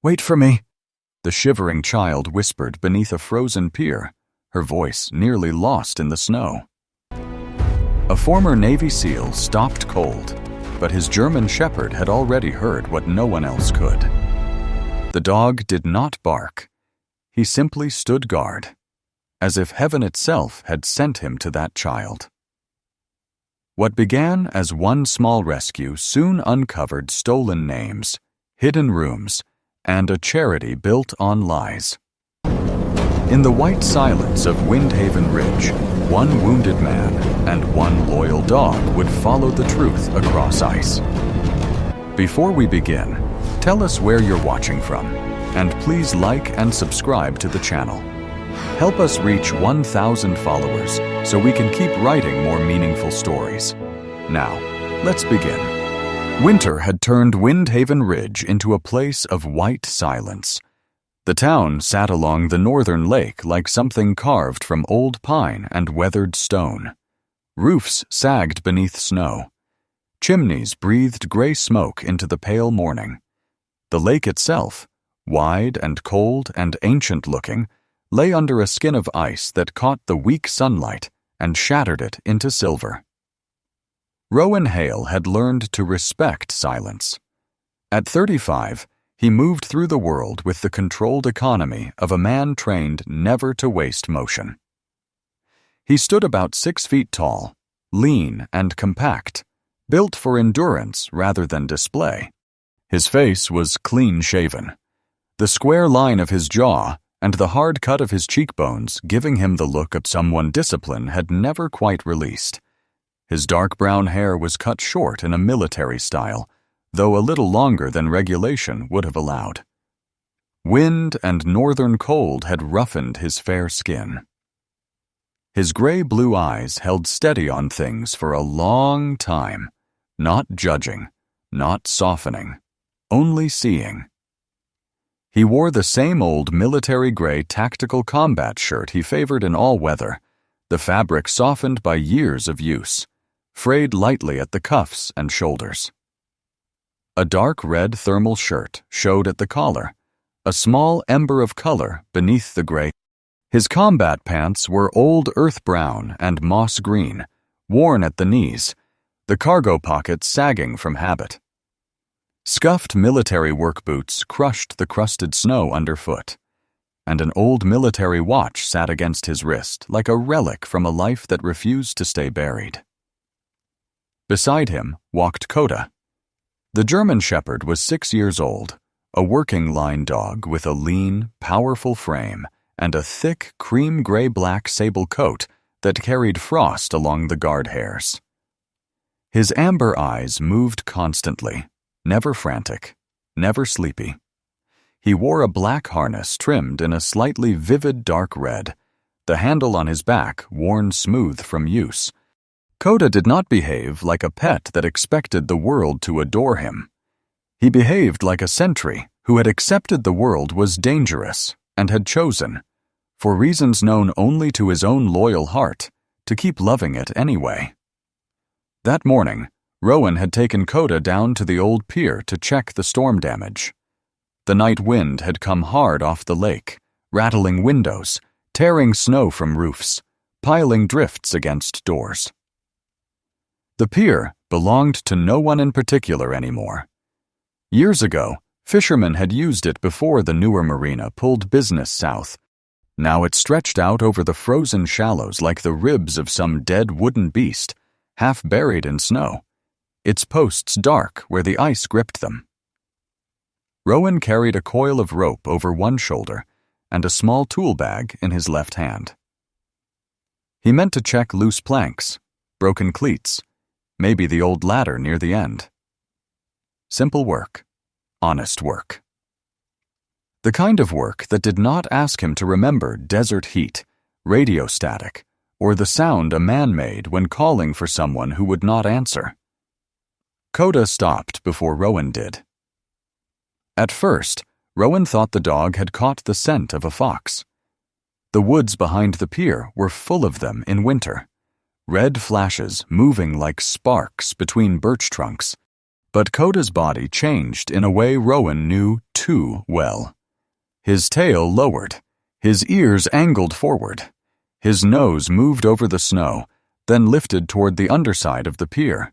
Wait for me, the shivering child whispered beneath a frozen pier, her voice nearly lost in the snow. A former Navy SEAL stopped cold, but his German shepherd had already heard what no one else could. The dog did not bark. He simply stood guard, as if heaven itself had sent him to that child. What began as one small rescue soon uncovered stolen names, hidden rooms, and a charity built on lies. In the white silence of Windhaven Ridge, one wounded man and one loyal dog would follow the truth across ice. Before we begin, tell us where you're watching from, and please like and subscribe to the channel. Help us reach 1,000 followers so we can keep writing more meaningful stories. Now, let's begin. Winter had turned Windhaven Ridge into a place of white silence. The town sat along the northern lake like something carved from old pine and weathered stone. Roofs sagged beneath snow. Chimneys breathed gray smoke into the pale morning. The lake itself, wide and cold and ancient-looking, lay under a skin of ice that caught the weak sunlight and shattered it into silver. Rowan Hale had learned to respect silence. At 35, he moved through the world with the controlled economy of a man trained never to waste motion. He stood about 6 feet tall, lean and compact, built for endurance rather than display. His face was clean-shaven, the square line of his jaw and the hard cut of his cheekbones giving him the look of someone discipline had never quite released. His dark brown hair was cut short in a military style, though a little longer than regulation would have allowed. Wind and northern cold had roughened his fair skin. His gray-blue eyes held steady on things for a long time, not judging, not softening, only seeing. He wore the same old military gray tactical combat shirt he favored in all weather, the fabric softened by years of use, frayed lightly at the cuffs and shoulders. A dark red thermal shirt showed at the collar, a small ember of color beneath the gray. His combat pants were old earth brown and moss green, worn at the knees, the cargo pockets sagging from habit. Scuffed military work boots crushed the crusted snow underfoot, and an old military watch sat against his wrist like a relic from a life that refused to stay buried. Beside him walked Coda. The German shepherd was 6 years old, a working line dog with a lean, powerful frame and a thick cream-gray-black sable coat that carried frost along the guard hairs. His amber eyes moved constantly, never frantic, never sleepy. He wore a black harness trimmed in a slightly vivid dark red, the handle on his back worn smooth from use. Coda did not behave like a pet that expected the world to adore him. He behaved like a sentry who had accepted the world was dangerous and had chosen, for reasons known only to his own loyal heart, to keep loving it anyway. That morning, Rowan had taken Coda down to the old pier to check the storm damage. The night wind had come hard off the lake, rattling windows, tearing snow from roofs, piling drifts against doors. The pier belonged to no one in particular anymore. Years ago, fishermen had used it before the newer marina pulled business south. Now it stretched out over the frozen shallows like the ribs of some dead wooden beast, half buried in snow, its posts dark where the ice gripped them. Rowan carried a coil of rope over one shoulder and a small tool bag in his left hand. He meant to check loose planks, broken cleats, maybe the old ladder near the end. Simple work, honest work. The kind of work that did not ask him to remember desert heat, radio static, or the sound a man made when calling for someone who would not answer. Coda stopped before Rowan did. At first, Rowan thought the dog had caught the scent of a fox. The woods behind the pier were full of them in winter, red flashes moving like sparks between birch trunks, But Coda's body changed in a way Rowan knew too well. His tail lowered, his ears angled forward, his nose moved over the snow, then lifted toward the underside of the pier.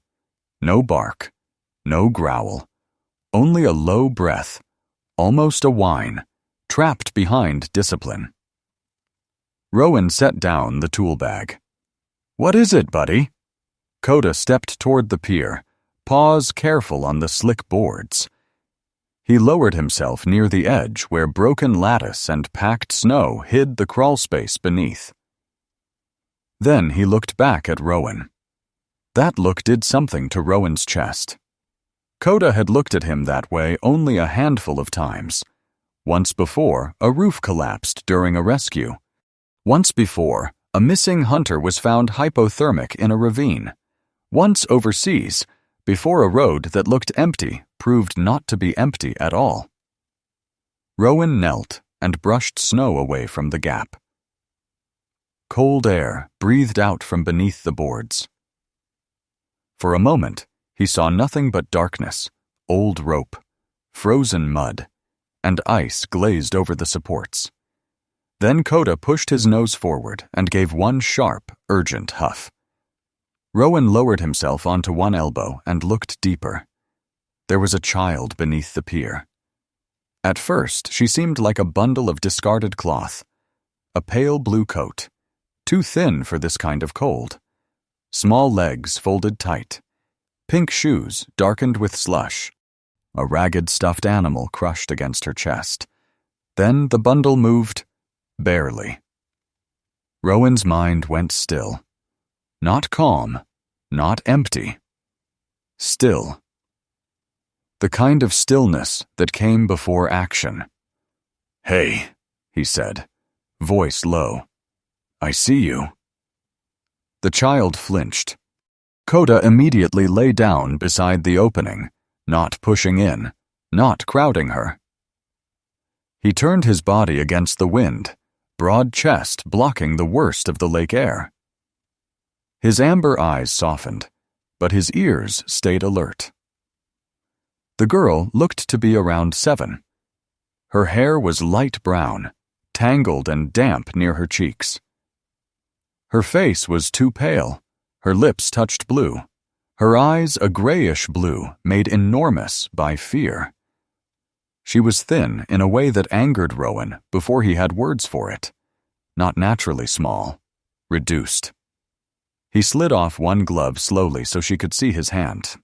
No bark, no growl, only a low breath, almost a whine, trapped behind discipline. Rowan set down the tool bag. "What is it, buddy?" Coda stepped toward the pier, paws careful on the slick boards. He lowered himself near the edge where broken lattice and packed snow hid the crawl space beneath. Then he looked back at Rowan. That look did something to Rowan's chest. Coda had looked at him that way only a handful of times. Once before, a roof collapsed during a rescue. Once before, a missing hunter was found hypothermic in a ravine. Once overseas, before a road that looked empty proved not to be empty at all. Rowan knelt and brushed snow away from the gap. Cold air breathed out from beneath the boards. For a moment, he saw nothing but darkness, old rope, frozen mud, and ice glazed over the supports. Then Coda pushed his nose forward and gave one sharp, urgent huff. Rowan lowered himself onto one elbow and looked deeper. There was a child beneath the pier. At first, she seemed like a bundle of discarded cloth. A pale blue coat, too thin for this kind of cold. Small legs folded tight. Pink shoes darkened with slush. A ragged stuffed animal crushed against her chest. Then the bundle moved, barely. Rowan's mind went still. Not calm, not empty. Still. The kind of stillness that came before action. "Hey," he said, voice low. "I see you." The child flinched. Coda immediately lay down beside the opening, not pushing in, not crowding her. He turned his body against the wind, broad chest blocking the worst of the lake air. His amber eyes softened, but his ears stayed alert. The girl looked to be around 7. Her hair was light brown, tangled and damp near her cheeks. Her face was too pale, her lips touched blue, her eyes a grayish blue made enormous by fear. She was thin in a way that angered Rowan before he had words for it. Not naturally small, reduced. He slid off one glove slowly so she could see his hand.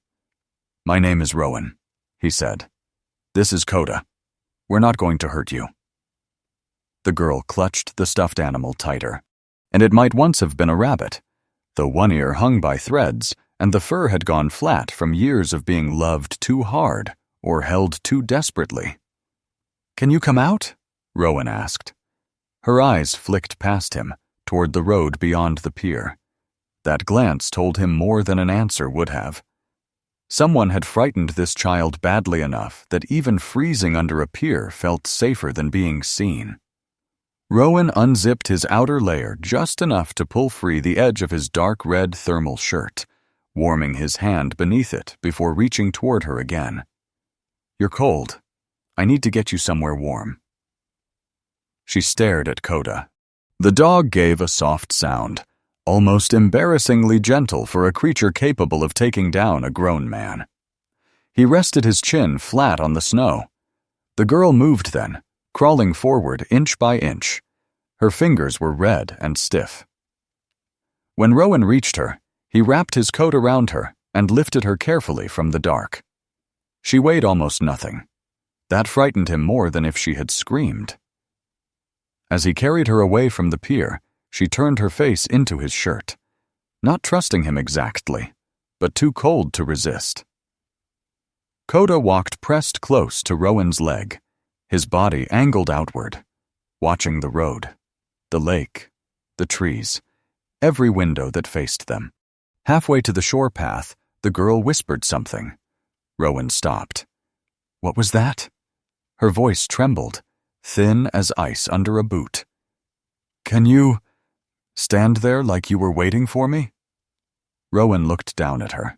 "My name is Rowan," he said. "This is Coda. We're not going to hurt you." The girl clutched the stuffed animal tighter, and it might once have been a rabbit, though one ear hung by threads and the fur had gone flat from years of being loved too hard or held too desperately. "Can you come out?" Rowan asked. Her eyes flicked past him, toward the road beyond the pier. That glance told him more than an answer would have. Someone had frightened this child badly enough that even freezing under a pier felt safer than being seen. Rowan unzipped his outer layer just enough to pull free the edge of his dark red thermal shirt, warming his hand beneath it before reaching toward her again. "You're cold. I need to get you somewhere warm." She stared at Coda. The dog gave a soft sound, almost embarrassingly gentle for a creature capable of taking down a grown man. He rested his chin flat on the snow. The girl moved then, crawling forward inch by inch. Her fingers were red and stiff. When Rowan reached her, he wrapped his coat around her and lifted her carefully from the dark. She weighed almost nothing. That frightened him more than if she had screamed. As he carried her away from the pier, she turned her face into his shirt, not trusting him exactly, but too cold to resist. Coda walked pressed close to Rowan's leg, his body angled outward, watching the road, the lake, the trees, every window that faced them. Halfway to the shore path, the girl whispered something. Rowan stopped. "What was that?" Her voice trembled, thin as ice under a boot. "Can you stand there like you were waiting for me?" Rowan looked down at her.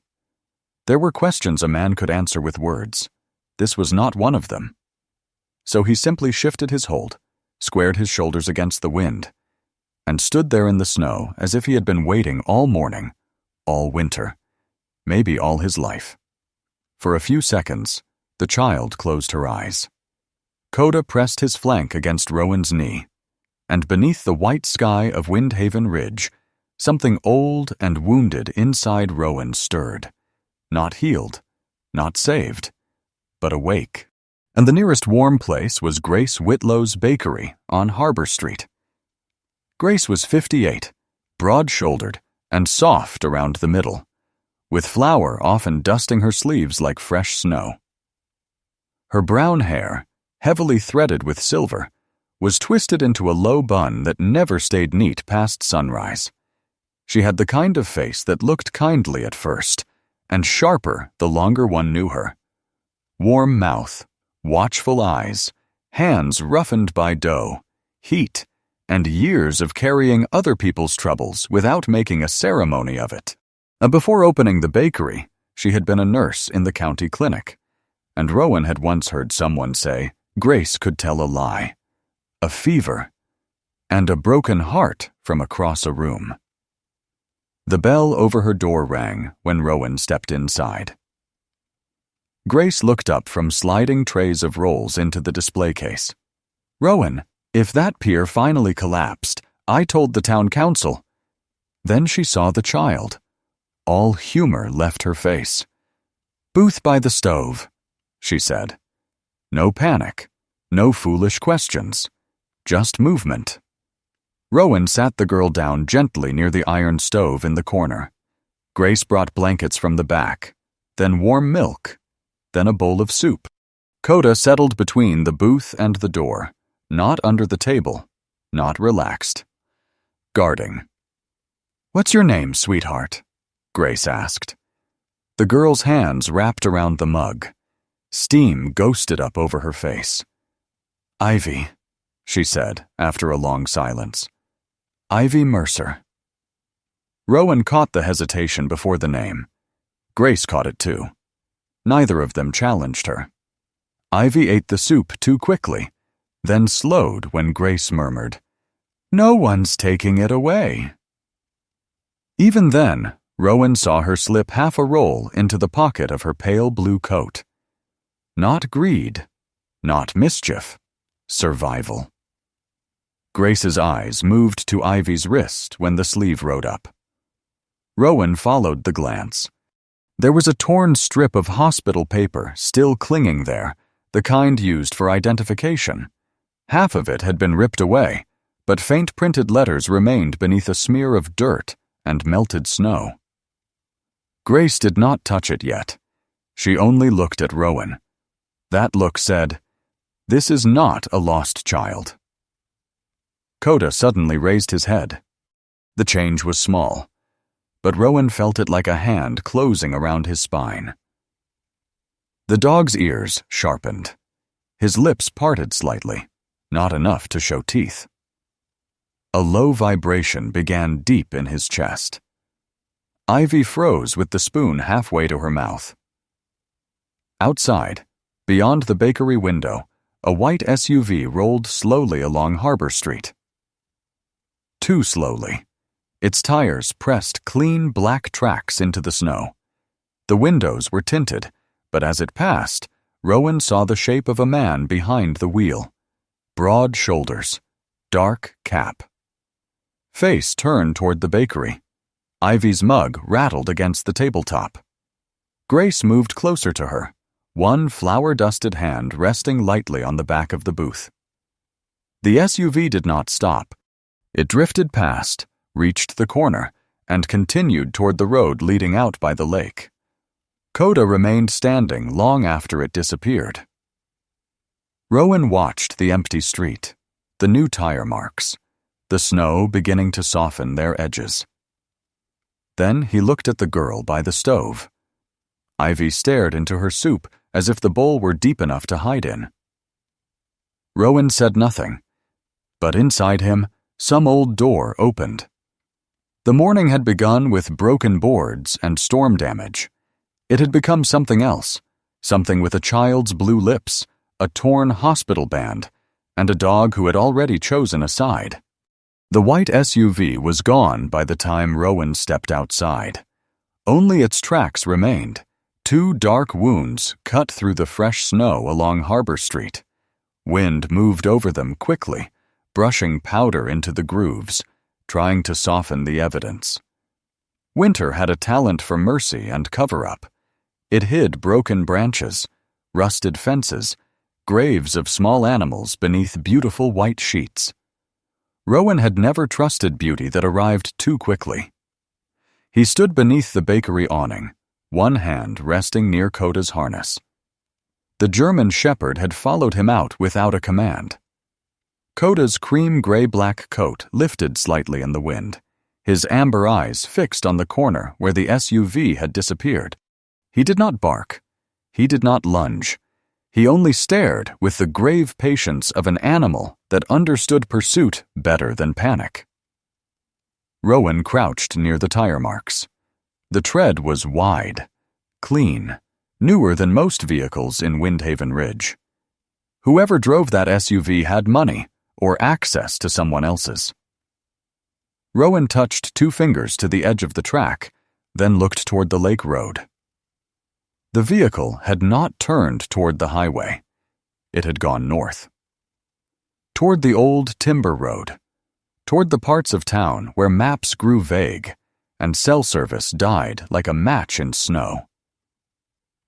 There were questions a man could answer with words. This was not one of them. So he simply shifted his hold, squared his shoulders against the wind, and stood there in the snow as if he had been waiting all morning, all winter, maybe all his life. For a few seconds, the child closed her eyes. Coda pressed his flank against Rowan's knee, and beneath the white sky of Windhaven Ridge, something old and wounded inside Rowan stirred, not healed, not saved, but awake. And the nearest warm place was Grace Whitlow's Bakery on Harbor Street. Grace was 58, broad-shouldered, and soft around the middle, with flour often dusting her sleeves like fresh snow. Her brown hair, heavily threaded with silver, was twisted into a low bun that never stayed neat past sunrise. She had the kind of face that looked kindly at first, and sharper the longer one knew her. Warm mouth, watchful eyes, hands roughened by dough, heat, and years of carrying other people's troubles without making a ceremony of it. Before opening the bakery, she had been a nurse in the county clinic, and Rowan had once heard someone say Grace could tell a lie, a fever, and a broken heart from across a room. The bell over her door rang when Rowan stepped inside. Grace looked up from sliding trays of rolls into the display case. "Rowan, if that pier finally collapsed, I told the town council." Then she saw the child. All humor left her face. "Booth by the stove," she said. No panic, no foolish questions, just movement. Rowan sat the girl down gently near the iron stove in the corner. Grace brought blankets from the back, then warm milk, then a bowl of soup. Coda settled between the booth and the door, not under the table, not relaxed. Guarding. "What's your name, sweetheart?" Grace asked. The girl's hands wrapped around the mug. Steam ghosted up over her face. "Ivy," she said after a long silence. "Ivy Mercer." Rowan caught the hesitation before the name. Grace caught it too. Neither of them challenged her. Ivy ate the soup too quickly, then slowed when Grace murmured, "No one's taking it away." Even then, Rowan saw her slip half a roll into the pocket of her pale blue coat. Not greed, not mischief, survival. Grace's eyes moved to Ivy's wrist when the sleeve rode up. Rowan followed the glance. There was a torn strip of hospital paper still clinging there, the kind used for identification. Half of it had been ripped away, but faint printed letters remained beneath a smear of dirt and melted snow. Grace did not touch it yet. She only looked at Rowan. That look said, "This is not a lost child." Coda suddenly raised his head. The change was small, but Rowan felt it like a hand closing around his spine. The dog's ears sharpened. His lips parted slightly, not enough to show teeth. A low vibration began deep in his chest. Ivy froze with the spoon halfway to her mouth. Outside, beyond the bakery window, a white SUV rolled slowly along Harbor Street. Too slowly. Its tires pressed clean black tracks into the snow. The windows were tinted, but as it passed, Rowan saw the shape of a man behind the wheel. Broad shoulders, dark cap. Face turned toward the bakery. Ivy's mug rattled against the tabletop. Grace moved closer to her, one flour-dusted hand resting lightly on the back of the booth. The SUV did not stop. It drifted past, reached the corner, and continued toward the road leading out by the lake. Coda remained standing long after it disappeared. Rowan watched the empty street, the new tire marks, the snow beginning to soften their edges. Then he looked at the girl by the stove. Ivy stared into her soup as if the bowl were deep enough to hide in. Rowan said nothing, but inside him, some old door opened. The morning had begun with broken boards and storm damage. It had become something else, something with a child's blue lips, a torn hospital band, and a dog who had already chosen a side. The white SUV was gone by the time Rowan stepped outside. Only its tracks remained, 2 dark wounds cut through the fresh snow along Harbor Street. Wind moved over them quickly, brushing powder into the grooves, trying to soften the evidence. Winter had a talent for mercy and cover-up. It hid broken branches, rusted fences, graves of small animals beneath beautiful white sheets. Rowan had never trusted beauty that arrived too quickly. He stood beneath the bakery awning, one hand resting near Coda's harness. The German shepherd had followed him out without a command. Coda's cream gray-black coat lifted slightly in the wind, his amber eyes fixed on the corner where the SUV had disappeared. He did not bark. He did not lunge. He only stared with the grave patience of an animal that understood pursuit better than panic. Rowan crouched near the tire marks. The tread was wide, clean, newer than most vehicles in Windhaven Ridge. Whoever drove that SUV had money or access to someone else's. Rowan touched 2 fingers to the edge of the track, then looked toward the lake road. The vehicle had not turned toward the highway. It had gone north. Toward the old timber road. Toward the parts of town where maps grew vague and cell service died like a match in snow.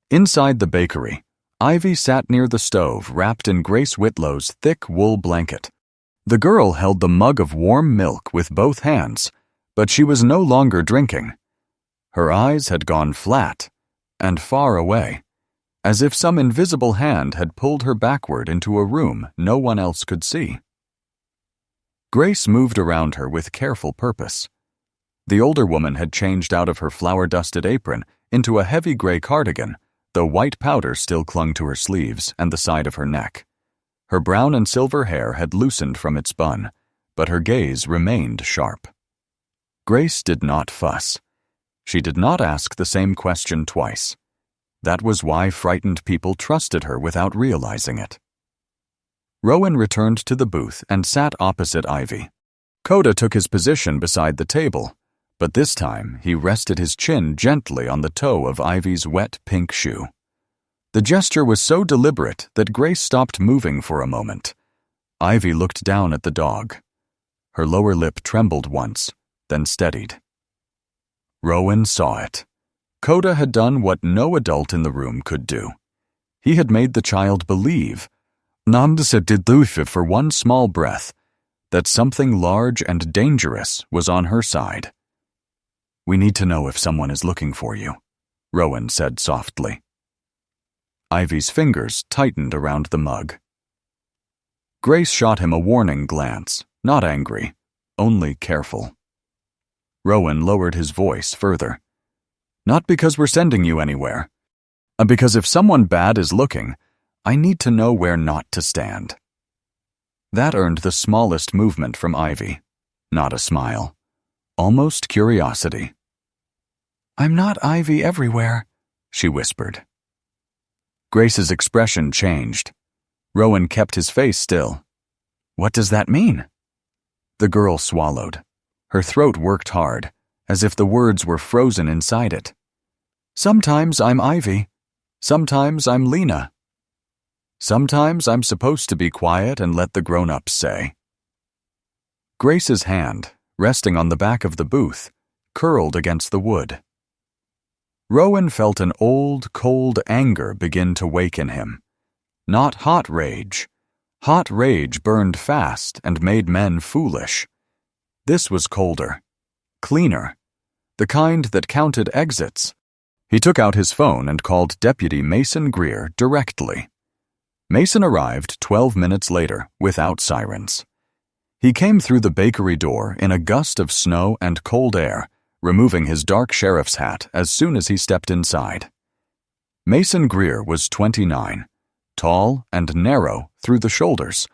Inside the bakery, Ivy sat near the stove wrapped in Grace Whitlow's thick wool blanket. The girl held the mug of warm milk with both hands, but she was no longer drinking. Her eyes had gone flat and far away, as if some invisible hand had pulled her backward into a room no one else could see. Grace moved around her with careful purpose. The older woman had changed out of her flour-dusted apron into a heavy gray cardigan, though white powder still clung to her sleeves and the side of her neck. Her brown and silver hair had loosened from its bun, but her gaze remained sharp. Grace did not fuss. She did not ask the same question twice. That was why frightened people trusted her without realizing it. Rowan returned to the booth and sat opposite Ivy. Coda took his position beside the table, but this time he rested his chin gently on the toe of Ivy's wet pink shoe. The gesture was so deliberate that Grace stopped moving for a moment. Ivy looked down at the dog. Her lower lip trembled once, then steadied. Rowan saw it. Coda had done what no adult in the room could do. He had made the child believe, for one small breath, that something large and dangerous was on her side. "We need to know if someone is looking for you," Rowan said softly. Ivy's fingers tightened around the mug. Grace shot him a warning glance, not angry, only careful. Rowan lowered his voice further. "Not because we're sending you anywhere. Because if someone bad is looking, I need to know where not to stand." That earned the smallest movement from Ivy. Not a smile. Almost curiosity. "I'm not Ivy everywhere," she whispered. Grace's expression changed. Rowan kept his face still. "What does that mean?" The girl swallowed. Her throat worked hard, as if the words were frozen inside it. "Sometimes I'm Ivy. Sometimes I'm Lena. Sometimes I'm supposed to be quiet and let the grown-ups say." Grace's hand, resting on the back of the booth, curled against the wood. Rowan felt an old, cold anger begin to wake in him. Not hot rage. Hot rage burned fast and made men foolish. This was colder, cleaner, the kind that counted exits. He took out his phone and called Deputy Mason Greer directly. Mason arrived 12 minutes later without sirens. He came through the bakery door in a gust of snow and cold air, removing his dark sheriff's hat as soon as he stepped inside. Mason Greer was 29, tall and narrow through the shoulders,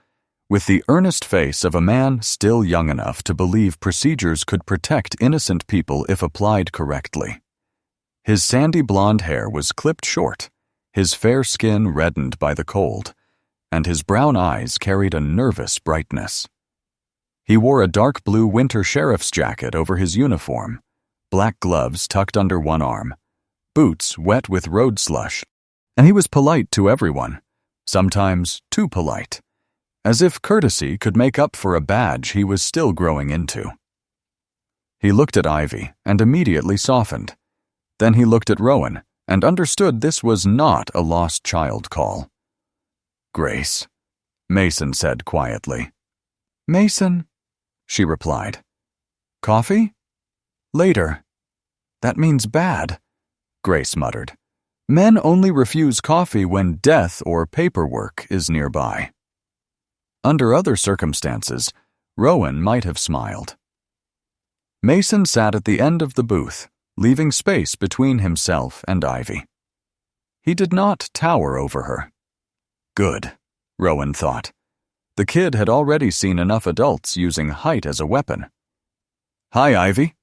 with the earnest face of a man still young enough to believe procedures could protect innocent people if applied correctly. His sandy blonde hair was clipped short, his fair skin reddened by the cold, and his brown eyes carried a nervous brightness. He wore a dark blue winter sheriff's jacket over his uniform, black gloves tucked under one arm, boots wet with road slush, and he was polite to everyone, sometimes too polite, as if courtesy could make up for a badge he was still growing into. He looked at Ivy and immediately softened. Then he looked at Rowan and understood this was not a lost child call. "Grace," Mason said quietly. "Mason," she replied. "Coffee?" "Later." "That means bad," Grace muttered. "Men only refuse coffee when death or paperwork is nearby." Under other circumstances, Rowan might have smiled. Mason sat at the end of the booth, leaving space between himself and Ivy. He did not tower over her. Good, Rowan thought. The kid had already seen enough adults using height as a weapon. "Hi, Ivy,"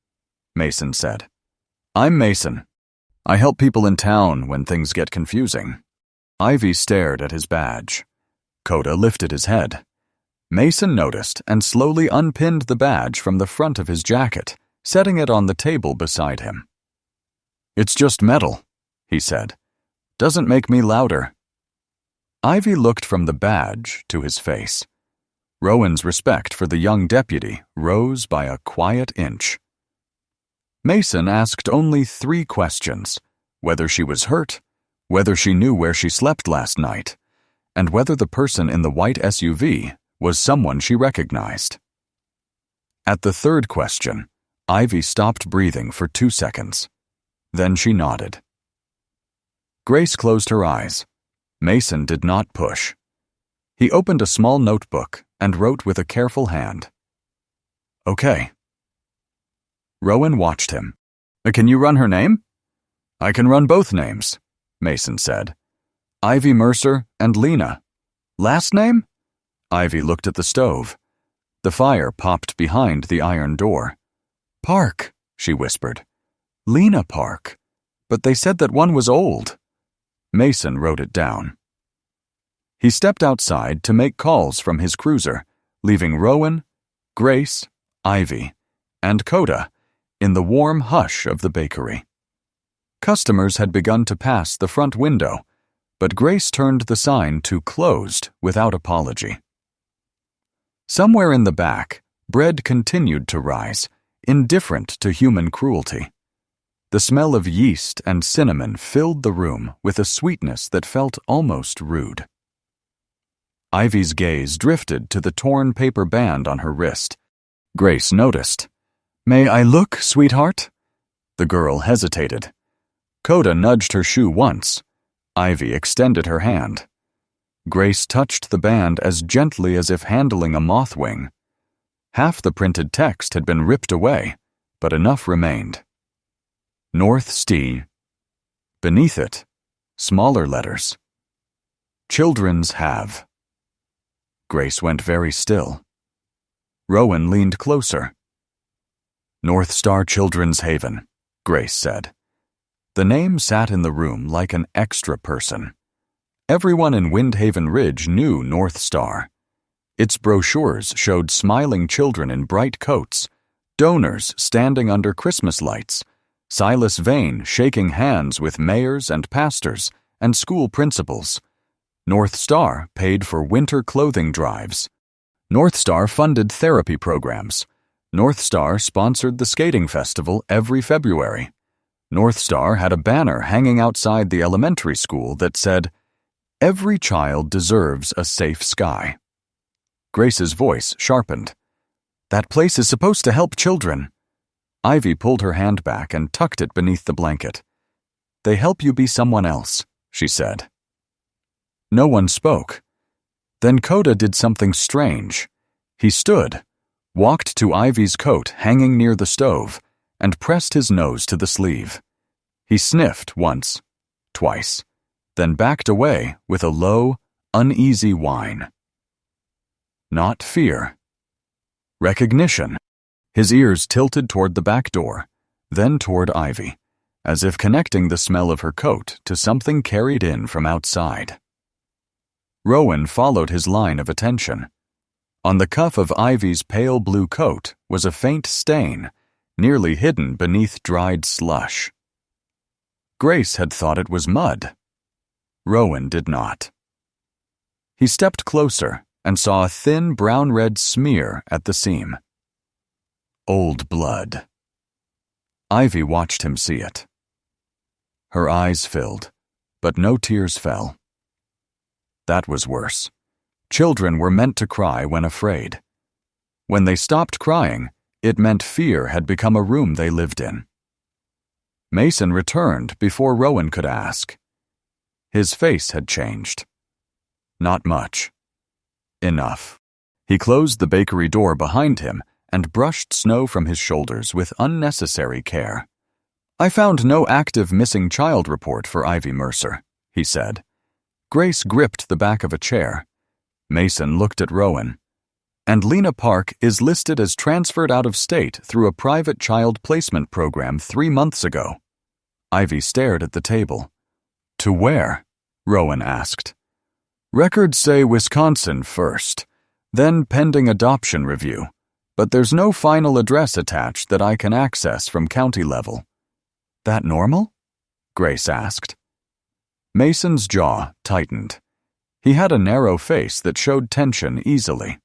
Mason said. "I'm Mason. I help people in town when things get confusing." Ivy stared at his badge. Coda lifted his head. Mason noticed and slowly unpinned the badge from the front of his jacket, setting it on the table beside him. "It's just metal," he said. "Doesn't make me louder." Ivy looked from the badge to his face. Rowan's respect for the young deputy rose by a quiet inch. Mason asked only 3 questions: whether she was hurt, whether she knew where she slept last night, and whether the person in the white SUV was someone she recognized. At the 3rd question, Ivy stopped breathing for 2 seconds. Then she nodded. Grace closed her eyes. Mason did not push. He opened a small notebook and wrote with a careful hand. "Okay." Rowan watched him. "Can you run her name?" "I can run both names," Mason said. "Ivy Mercer and Lena. Last name?" Ivy looked at the stove. The fire popped behind the iron door. "Park," she whispered. "Lena Park. But they said that one was old." Mason wrote it down. He stepped outside to make calls from his cruiser, leaving Rowan, Grace, Ivy, and Coda in the warm hush of the bakery. Customers had begun to pass the front window, but Grace turned the sign to "closed" without apology. Somewhere in the back, bread continued to rise, indifferent to human cruelty. The smell of yeast and cinnamon filled the room with a sweetness that felt almost rude. Ivy's gaze drifted to the torn paper band on her wrist. Grace noticed. "May I look, sweetheart?" The girl hesitated. Coda nudged her shoe once. Ivy extended her hand. Grace touched the band as gently as if handling a moth wing. Half the printed text had been ripped away, but enough remained. North Stee. Beneath it, smaller letters. Children's have. Grace went very still. Rowan leaned closer. North Star Children's Haven, Grace said. The name sat in the room like an extra person. Everyone in Windhaven Ridge knew North Star. Its brochures showed smiling children in bright coats, donors standing under Christmas lights, Silas Vane shaking hands with mayors and pastors and school principals. North Star paid for winter clothing drives. North Star funded therapy programs. North Star sponsored the skating festival every February. North Star had a banner hanging outside the elementary school that said, "Every child deserves a safe sky." Grace's voice sharpened. "That place is supposed to help children." Ivy pulled her hand back and tucked it beneath the blanket. "They help you be someone else," she said. No one spoke. Then Coda did something strange. He stood, walked to Ivy's coat hanging near the stove, and pressed his nose to the sleeve. He sniffed once, twice, then backed away with a low, uneasy whine. Not fear. Recognition. His ears tilted toward the back door, then toward Ivy, as if connecting the smell of her coat to something carried in from outside. Rowan followed his line of attention. On the cuff of Ivy's pale blue coat was a faint stain, nearly hidden beneath dried slush. Grace had thought it was mud. Rowan did not. He stepped closer and saw a thin brown-red smear at the seam. Old blood. Ivy watched him see it. Her eyes filled, but no tears fell. That was worse. Children were meant to cry when afraid. When they stopped crying, it meant fear had become a room they lived in. Mason returned before Rowan could ask. His face had changed. Not much. Enough. He closed the bakery door behind him and brushed snow from his shoulders with unnecessary care. "I found no active missing child report for Ivy Mercer," he said. Grace gripped the back of a chair. Mason looked at Rowan. "And Lena Park is listed as transferred out of state through a private child placement program 3 months ago." Ivy stared at the table. "To where?" Rowan asked. "Records say Wisconsin first, then pending adoption review, but there's no final address attached that I can access from county level." "That normal?" Grace asked. Mason's jaw tightened. He had a narrow face that showed tension easily.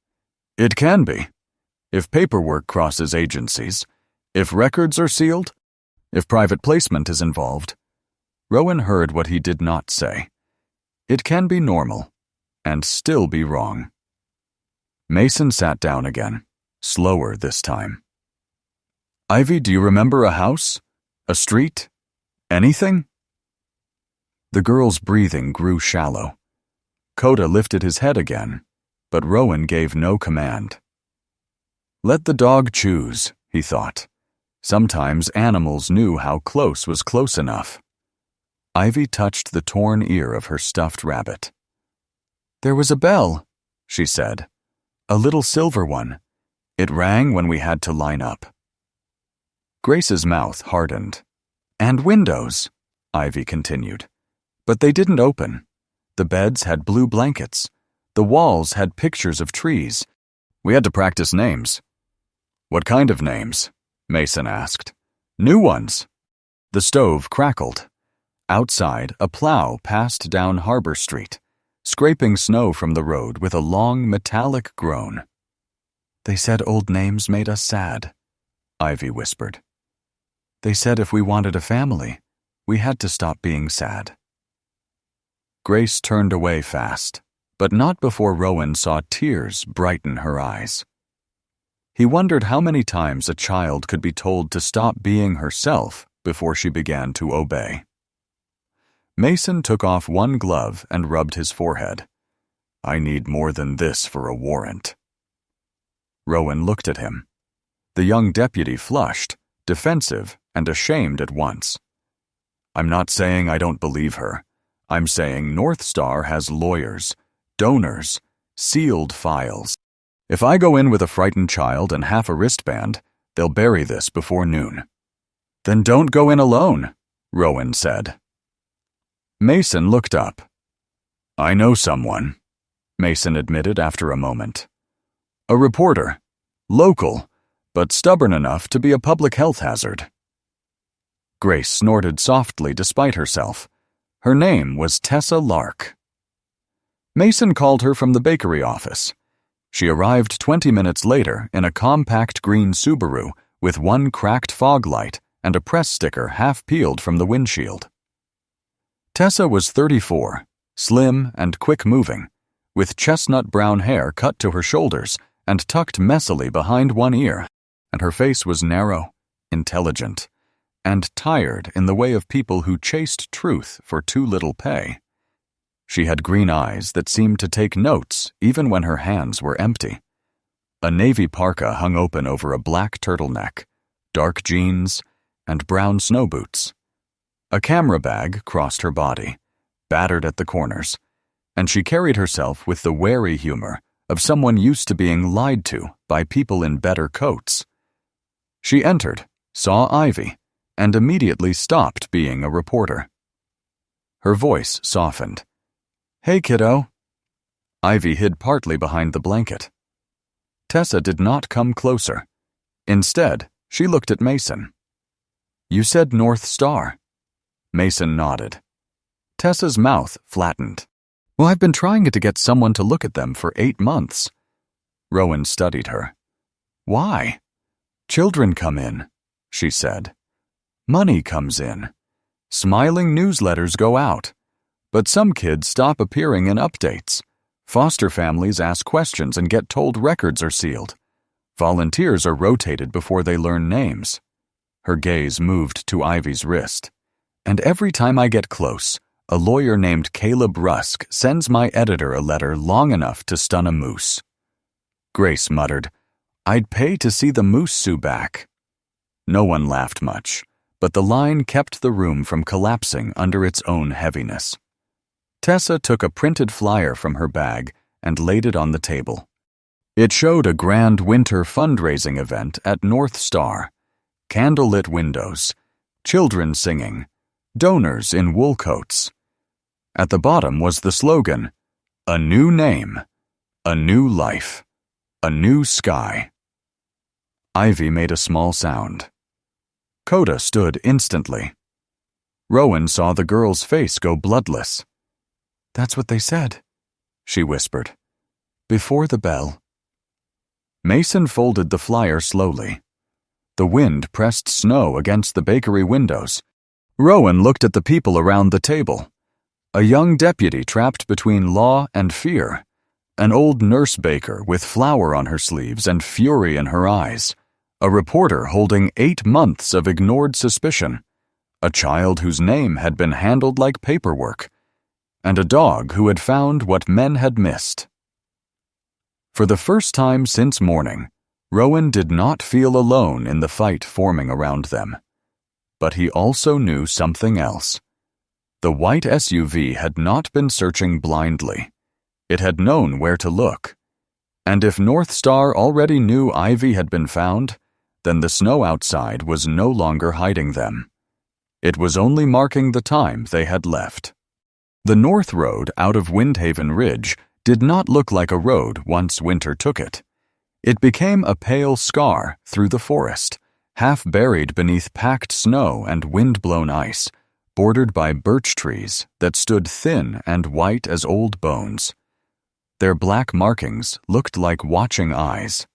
"It can be. If paperwork crosses agencies, if records are sealed, if private placement is involved." Rowan heard what he did not say. It can be normal, and still be wrong. Mason sat down again, slower this time. "Ivy, do you remember a house? A street? Anything?" The girl's breathing grew shallow. Coda lifted his head again, but Rowan gave no command. Let the dog choose, he thought. Sometimes animals knew how close was close enough. Ivy touched the torn ear of her stuffed rabbit. "There was a bell," she said. "A little silver one. It rang when we had to line up." Grace's mouth hardened. "And windows," Ivy continued. "But they didn't open. The beds had blue blankets. The walls had pictures of trees. We had to practice names." "What kind of names?" Mason asked. "New ones." The stove crackled. Outside, a plow passed down Harbor Street, scraping snow from the road with a long, metallic groan. "They said old names made us sad," Ivy whispered. "They said if we wanted a family, we had to stop being sad." Grace turned away fast, but not before Rowan saw tears brighten her eyes. He wondered how many times a child could be told to stop being herself before she began to obey. Mason took off one glove and rubbed his forehead. "I need more than this for a warrant." Rowan looked at him. The young deputy flushed, defensive and ashamed at once. "I'm not saying I don't believe her. I'm saying North Star has lawyers, donors, sealed files. If I go in with a frightened child and half a wristband, they'll bury this before noon." "Then don't go in alone," Rowan said. Mason looked up. "I know someone," Mason admitted after a moment. "A reporter. Local, but stubborn enough to be a public health hazard." Grace snorted softly despite herself. Her name was Tessa Lark. Mason called her from the bakery office. She arrived 20 minutes later in a compact green Subaru with one cracked fog light and a press sticker half peeled from the windshield. Tessa was 34, slim and quick-moving, with chestnut brown hair cut to her shoulders and tucked messily behind one ear, and her face was narrow, intelligent, and tired in the way of people who chased truth for too little pay. She had green eyes that seemed to take notes even when her hands were empty. A navy parka hung open over a black turtleneck, dark jeans, and brown snow boots. A camera bag crossed her body, battered at the corners, and she carried herself with the wary humor of someone used to being lied to by people in better coats. She entered, saw Ivy, and immediately stopped being a reporter. Her voice softened. "Hey, kiddo." Ivy hid partly behind the blanket. Tessa did not come closer. Instead, she looked at Mason. "You said North Star." Mason nodded. Tessa's mouth flattened. "Well, I've been trying to get someone to look at them for 8 months. Rowan studied her. "Why?" "Children come in," she said. "Money comes in. Smiling newsletters go out. But some kids stop appearing in updates. Foster families ask questions and get told records are sealed. Volunteers are rotated before they learn names." Her gaze moved to Ivy's wrist. "And every time I get close, a lawyer named Caleb Rusk sends my editor a letter long enough to stun a moose." Grace muttered, "I'd pay to see the moose sue back." No one laughed much, but the line kept the room from collapsing under its own heaviness. Tessa took a printed flyer from her bag and laid it on the table. It showed a grand winter fundraising event at North Star. Candlelit windows, children singing, donors in wool coats. At the bottom was the slogan, "A new name, a new life, a new sky." Ivy made a small sound. Coda stood instantly. Rowan saw the girl's face go bloodless. "That's what they said," she whispered. "Before the bell." Mason folded the flyer slowly. The wind pressed snow against the bakery windows. Rowan looked at the people around the table. A young deputy trapped between law and fear. An old nurse baker with flour on her sleeves and fury in her eyes. A reporter holding 8 months of ignored suspicion. A child whose name had been handled like paperwork. And a dog who had found what men had missed. For the first time since morning, Rowan did not feel alone in the fight forming around them. But he also knew something else. The white SUV had not been searching blindly. It had known where to look. And if North Star already knew Ivy had been found, then the snow outside was no longer hiding them. It was only marking the time they had left. The North Road out of Windhaven Ridge did not look like a road once winter took it. It became a pale scar through the forest, half buried beneath packed snow and wind-blown ice, bordered by birch trees that stood thin and white as old bones. Their black markings looked like watching eyes.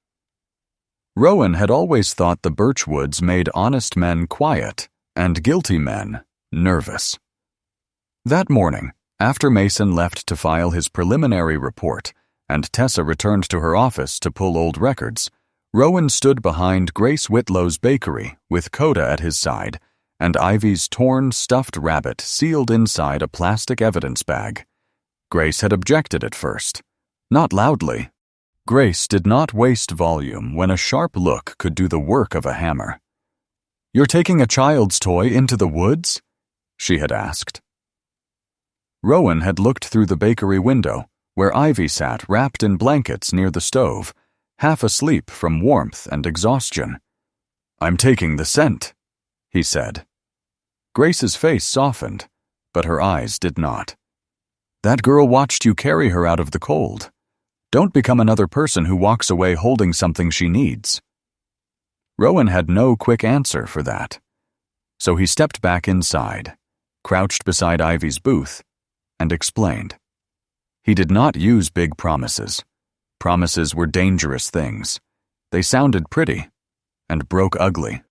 Rowan had always thought the birch woods made honest men quiet and guilty men nervous. That morning, after Mason left to file his preliminary report and Tessa returned to her office to pull old records, Rowan stood behind Grace Whitlow's bakery with Coda at his side and Ivy's torn stuffed rabbit sealed inside a plastic evidence bag. Grace had objected at first. Not loudly. Grace did not waste volume when a sharp look could do the work of a hammer. "You're taking a child's toy into the woods?" she had asked. Rowan had looked through the bakery window, where Ivy sat wrapped in blankets near the stove, half asleep from warmth and exhaustion. "I'm taking the scent," he said. Grace's face softened, but her eyes did not. "That girl watched you carry her out of the cold. Don't become another person who walks away holding something she needs." Rowan had no quick answer for that. So he stepped back inside, crouched beside Ivy's booth, and explained. He did not use big promises. Promises were dangerous things. They sounded pretty, and broke ugly.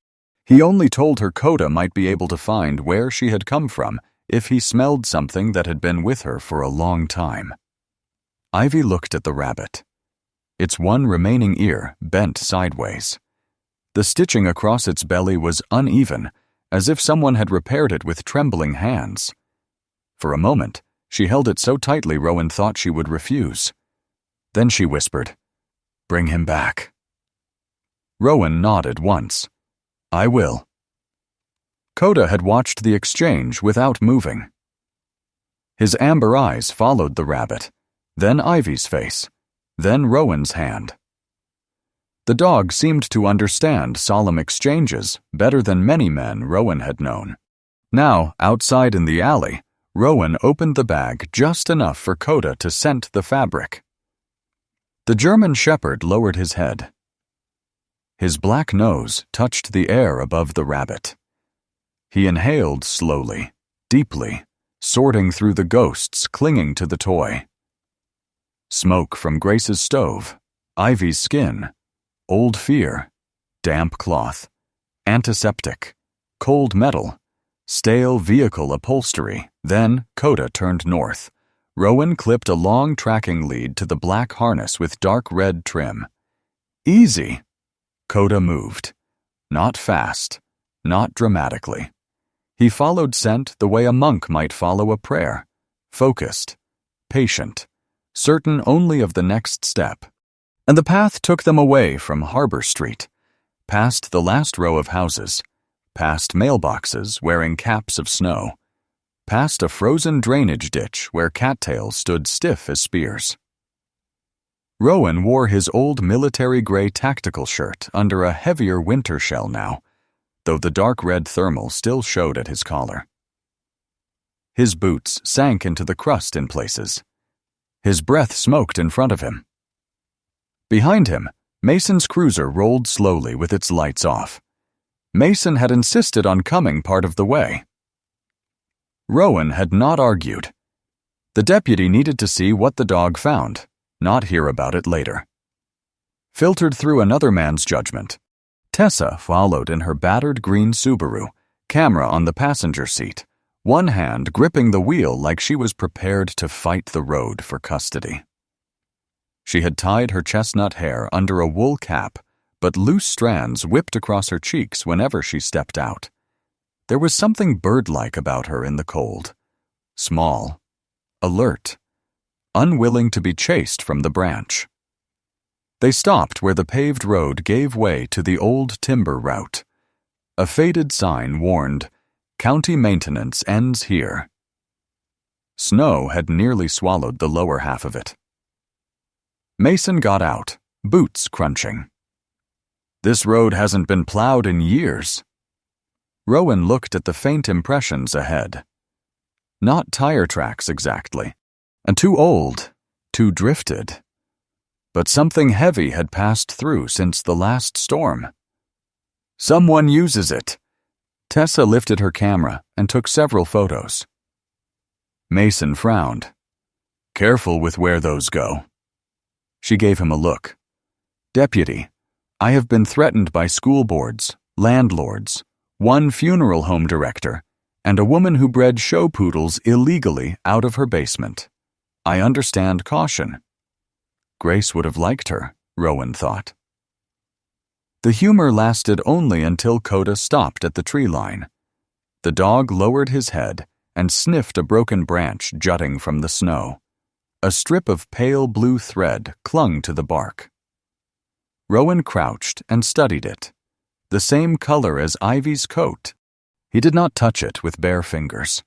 He only told her Coda might be able to find where she had come from if he smelled something that had been with her for a long time. Ivy looked at the rabbit. Its one remaining ear bent sideways. The stitching across its belly was uneven, as if someone had repaired it with trembling hands. For a moment, she held it so tightly Rowan thought she would refuse. Then she whispered, "Bring him back." Rowan nodded once. "I will." Coda had watched the exchange without moving. His amber eyes followed the rabbit, then Ivy's face, then Rowan's hand. The dog seemed to understand solemn exchanges better than many men Rowan had known. Now, outside in the alley, Rowan opened the bag just enough for Coda to scent the fabric. The German shepherd lowered his head. His black nose touched the air above the rabbit. He inhaled slowly, deeply, sorting through the ghosts clinging to the toy. Smoke from Grace's stove, Ivy's skin, old fear, damp cloth, antiseptic, cold metal, stale vehicle upholstery. Then Coda turned north. Rowan clipped a long tracking lead to the black harness with dark red trim. Easy. Coda moved. Not fast, not dramatically. He followed scent the way a monk might follow a prayer, focused, patient, certain only of the next step. And the path took them away from Harbor Street, past the last row of houses, past mailboxes wearing caps of snow, past a frozen drainage ditch where cattails stood stiff as spears. Rowan wore his old military gray tactical shirt under a heavier winter shell now, though the dark red thermal still showed at his collar. His boots sank into the crust in places. His breath smoked in front of him. Behind him, Mason's cruiser rolled slowly with its lights off. Mason had insisted on coming part of the way. Rowan had not argued. The deputy needed to see what the dog found, not hear about it later. Filtered through another man's judgment, Tessa followed in her battered green Subaru, camera on the passenger seat, one hand gripping the wheel like she was prepared to fight the road for custody. She had tied her chestnut hair under a wool cap, but loose strands whipped across her cheeks whenever she stepped out. There was something bird-like about her in the cold. Small, alert, unwilling to be chased from the branch. They stopped where the paved road gave way to the old timber route. A faded sign warned, "County maintenance ends here." Snow had nearly swallowed the lower half of it. Mason got out, boots crunching. This road hasn't been plowed in years. Rowan looked at the faint impressions ahead. Not tire tracks exactly, and too old, too drifted. But something heavy had passed through since the last storm. Someone uses it. Tessa lifted her camera and took several photos. Mason frowned. Careful with where those go. She gave him a look. Deputy, I have been threatened by school boards, landlords, one funeral home director, and a woman who bred show poodles illegally out of her basement. I understand caution. Grace would have liked her, Rowan thought. The humor lasted only until Coda stopped at the tree line. The dog lowered his head and sniffed a broken branch jutting from the snow. A strip of pale blue thread clung to the bark. Rowan crouched and studied it, the same color as Ivy's coat. He did not touch it with bare fingers.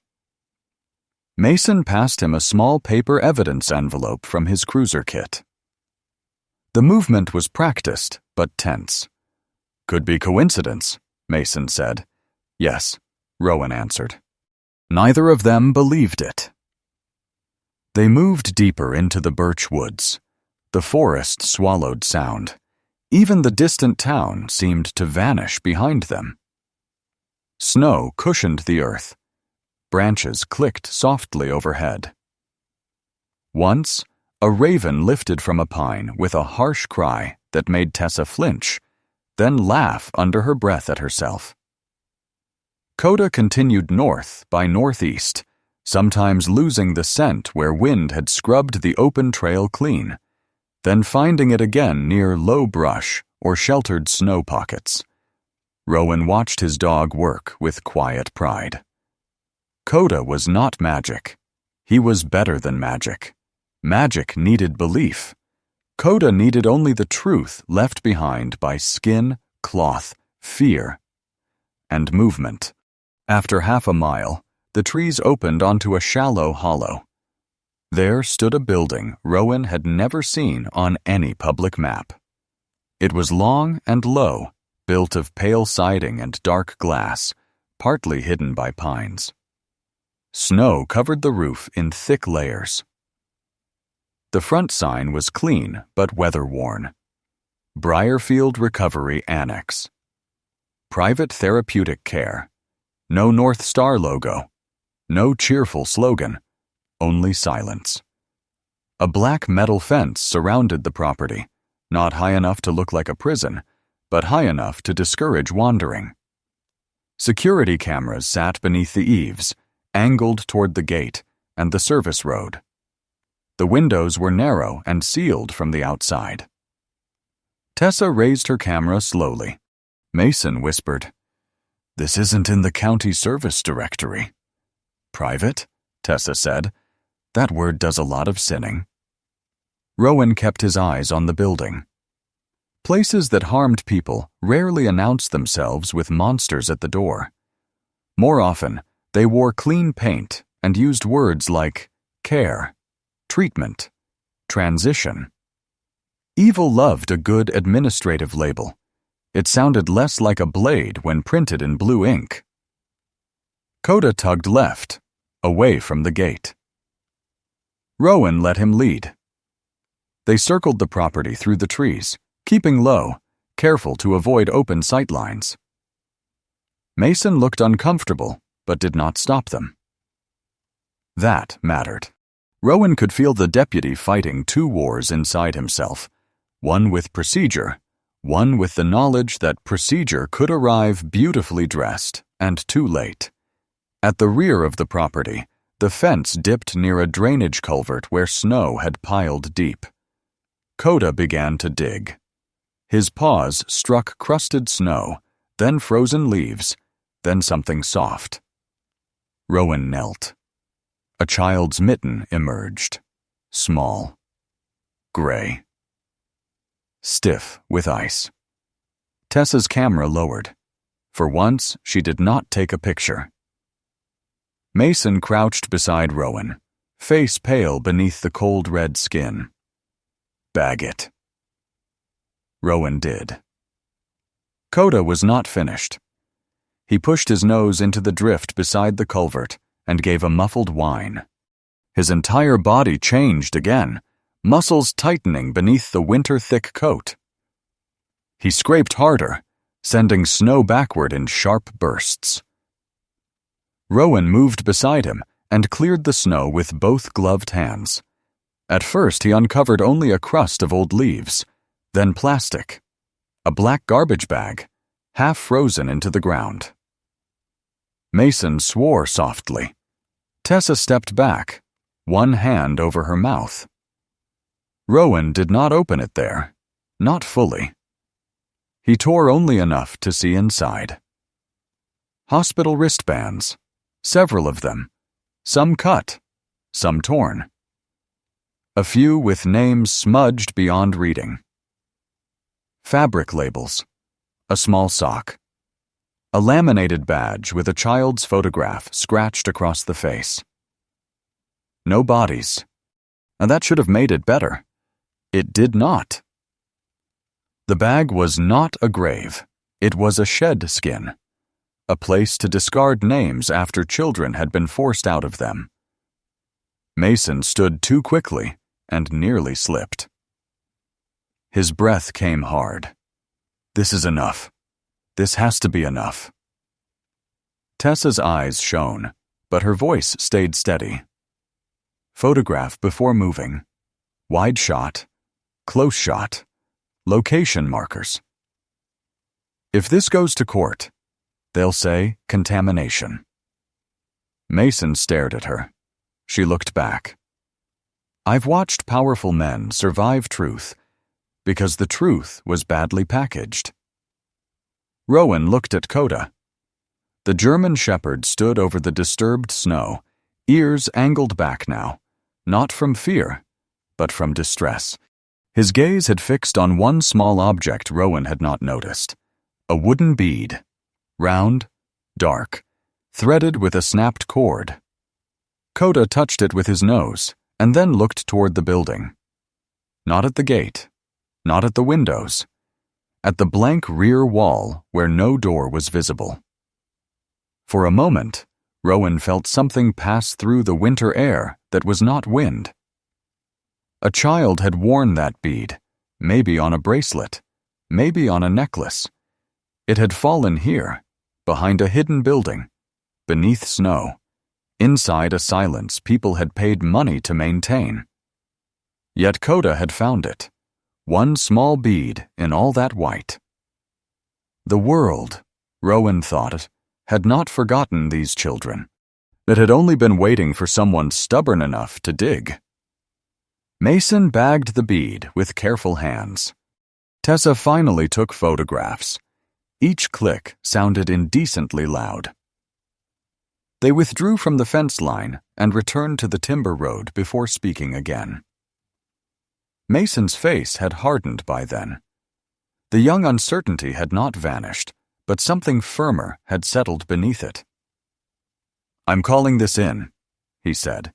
Mason passed him a small paper evidence envelope from his cruiser kit. The movement was practiced, but tense. Could be coincidence, Mason said. Yes, Rowan answered. Neither of them believed it. They moved deeper into the birch woods. The forest swallowed sound. Even the distant town seemed to vanish behind them. Snow cushioned the earth. Branches clicked softly overhead. Once, a raven lifted from a pine with a harsh cry that made Tessa flinch, then laugh under her breath at herself. Coda continued north by northeast, sometimes losing the scent where wind had scrubbed the open trail clean, then finding it again near low brush or sheltered snow pockets. Rowan watched his dog work with quiet pride. Coda was not magic. He was better than magic. Magic needed belief. Coda needed only the truth left behind by skin, cloth, fear, and movement. After half a mile, the trees opened onto a shallow hollow. There stood a building Rowan had never seen on any public map. It was long and low, built of pale siding and dark glass, partly hidden by pines. Snow covered the roof in thick layers. The front sign was clean but weather-worn. Briarfield Recovery Annex. Private Therapeutic Care. No North Star logo. No cheerful slogan. Only silence. A black metal fence surrounded the property, not high enough to look like a prison, but high enough to discourage wandering. Security cameras sat beneath the eaves, angled toward the gate and the service road. The windows were narrow and sealed from the outside. Tessa raised her camera slowly. Mason whispered, "This isn't in the county service directory." "Private?" Tessa said. "That word does a lot of sinning." Rowan kept his eyes on the building. Places that harmed people rarely announced themselves with monsters at the door. More often, they wore clean paint and used words like care, treatment, transition. Evil loved a good administrative label. It sounded less like a blade when printed in blue ink. Coda tugged left, away from the gate. Rowan let him lead. They circled the property through the trees, keeping low, careful to avoid open sightlines. Mason looked uncomfortable, but did not stop them. That mattered. Rowan could feel the deputy fighting two wars inside himself, one with procedure, one with the knowledge that procedure could arrive beautifully dressed and too late. At the rear of the property, the fence dipped near a drainage culvert where snow had piled deep. Coda began to dig. His paws struck crusted snow, then frozen leaves, then something soft. Rowan knelt. A child's mitten emerged. Small. Gray. Stiff with ice. Tessa's camera lowered. For once, she did not take a picture. Mason crouched beside Rowan, face pale beneath the cold red skin. "Bag it." Rowan did. Coda was not finished. He pushed his nose into the drift beside the culvert and gave a muffled whine. His entire body changed again, muscles tightening beneath the winter-thick coat. He scraped harder, sending snow backward in sharp bursts. Rowan moved beside him and cleared the snow with both gloved hands. At first, he uncovered only a crust of old leaves, then plastic, a black garbage bag, half frozen into the ground. Mason swore softly. Tessa stepped back, one hand over her mouth. Rowan did not open it there, not fully. He tore only enough to see inside. Hospital wristbands, several of them, some cut, some torn. A few with names smudged beyond reading. Fabric labels, a small sock, a laminated badge with a child's photograph scratched across the face. No bodies, and that should have made it better. It did not. The bag was not a grave. It was a shed skin, a place to discard names after children had been forced out of them. Mason stood too quickly and nearly slipped. His breath came hard. This is enough. This has to be enough. Tessa's eyes shone, but her voice stayed steady. Photograph before moving. Wide shot. Close shot. Location markers. If this goes to court, they'll say contamination. Mason stared at her. She looked back. I've watched powerful men survive truth because the truth was badly packaged. Rowan looked at Coda. The German shepherd stood over the disturbed snow, ears angled back now, not from fear, but from distress. His gaze had fixed on one small object Rowan had not noticed, a wooden bead, round, dark, threaded with a snapped cord. Coda touched it with his nose and then looked toward the building. Not at the gate, not at the windows, at the blank rear wall where no door was visible. For a moment, Rowan felt something pass through the winter air that was not wind. A child had worn that bead, maybe on a bracelet, maybe on a necklace. It had fallen here, behind a hidden building, beneath snow, inside a silence people had paid money to maintain. Yet Coda had found it, one small bead in all that white. The world, Rowan thought, had not forgotten these children. It had only been waiting for someone stubborn enough to dig. Mason bagged the bead with careful hands. Tessa finally took photographs. Each click sounded indecently loud. They withdrew from the fence line and returned to the timber road before speaking again. Mason's face had hardened by then. The young uncertainty had not vanished, but something firmer had settled beneath it. "I'm calling this in," he said.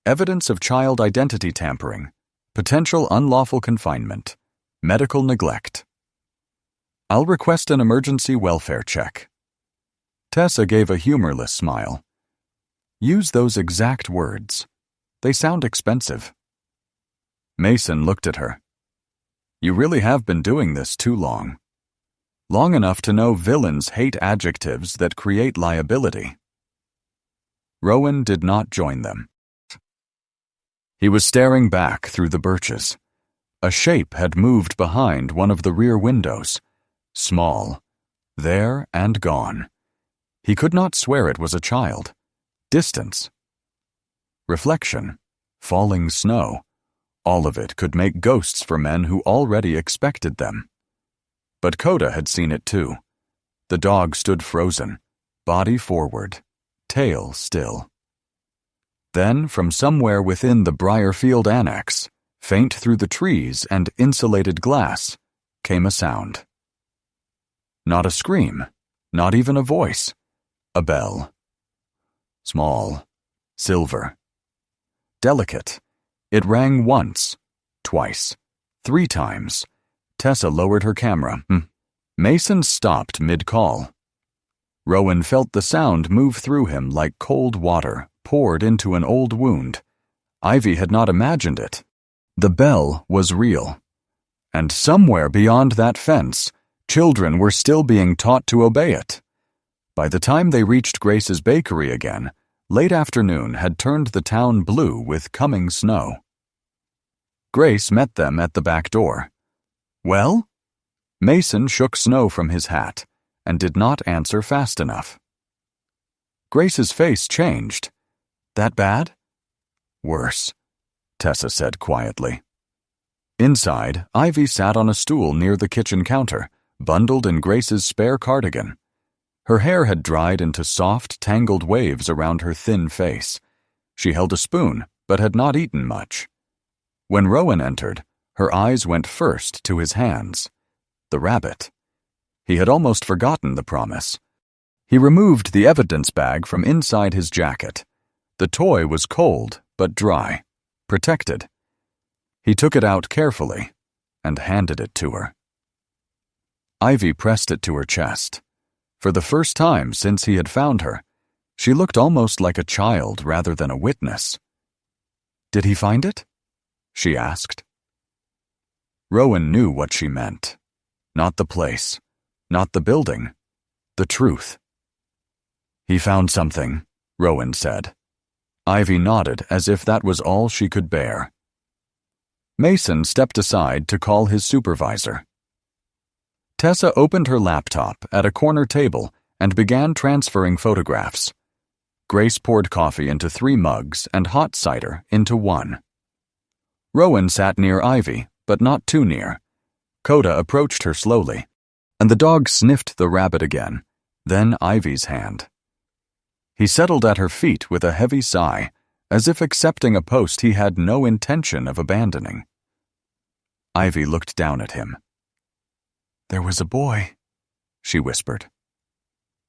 "Evidence of child identity tampering, potential unlawful confinement, medical neglect. I'll request an emergency welfare check." Tessa gave a humorless smile. "Use those exact words. They sound expensive." Mason looked at her. "You really have been doing this too long. Long enough to know villains hate adjectives that create liability." Rowan did not join them. He was staring back through the birches. A shape had moved behind one of the rear windows. Small, there and gone. He could not swear it was a child. Distance. Reflection. Falling snow. All of it could make ghosts for men who already expected them. But Coda had seen it too. The dog stood frozen, body forward, tail still. Then, from somewhere within the Briarfield Annex, faint through the trees and insulated glass, came a sound. Not a scream, not even a voice. A bell. Small, silver. Delicate. It rang once, twice, 3 times. Tessa lowered her camera. Mason stopped mid-call. Rowan felt the sound move through him like cold water poured into an old wound. Ivy had not imagined it. The bell was real. And somewhere beyond that fence, children were still being taught to obey it. By the time they reached Grace's bakery again, late afternoon had turned the town blue with coming snow. Grace met them at the back door. "Well?" Mason shook snow from his hat and did not answer fast enough. Grace's face changed. "That bad?" "Worse," Tessa said quietly. Inside, Ivy sat on a stool near the kitchen counter, bundled in Grace's spare cardigan. Her hair had dried into soft, tangled waves around her thin face. She held a spoon, but had not eaten much. When Rowan entered, her eyes went first to his hands. The rabbit. He had almost forgotten the promise. He removed the evidence bag from inside his jacket. The toy was cold, but dry, protected. He took it out carefully and handed it to her. Ivy pressed it to her chest. For the first time since he had found her, she looked almost like a child rather than a witness. "Did he find it?" she asked. Rowan knew what she meant. Not the place, not the building, the truth. "He found something," Rowan said. Ivy nodded as if that was all she could bear. Mason stepped aside to call his supervisor. Tessa opened her laptop at a corner table and began transferring photographs. Grace poured coffee into 3 mugs and hot cider into 1. Rowan sat near Ivy, but not too near. Coda approached her slowly, and the dog sniffed the rabbit again, then Ivy's hand. He settled at her feet with a heavy sigh, as if accepting a post he had no intention of abandoning. Ivy looked down at him. "There was a boy," she whispered.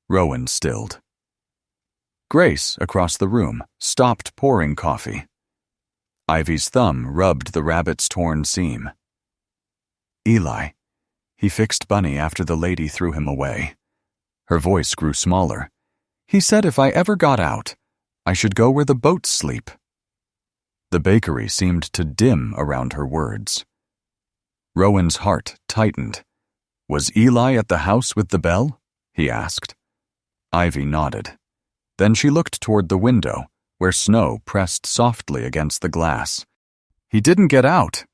Rowan stilled. Grace, across the room, stopped pouring coffee. Ivy's thumb rubbed the rabbit's torn seam. "Eli, He fixed Bunny after the lady threw him away. Her voice grew smaller. He said if I ever got out, I should go where the boats sleep. The bakery seemed to dim around her words. Rowan's heart tightened. Was Eli at the house with the bell? He asked. Ivy nodded. Then she looked toward the window, where snow pressed softly against the glass. He didn't get out.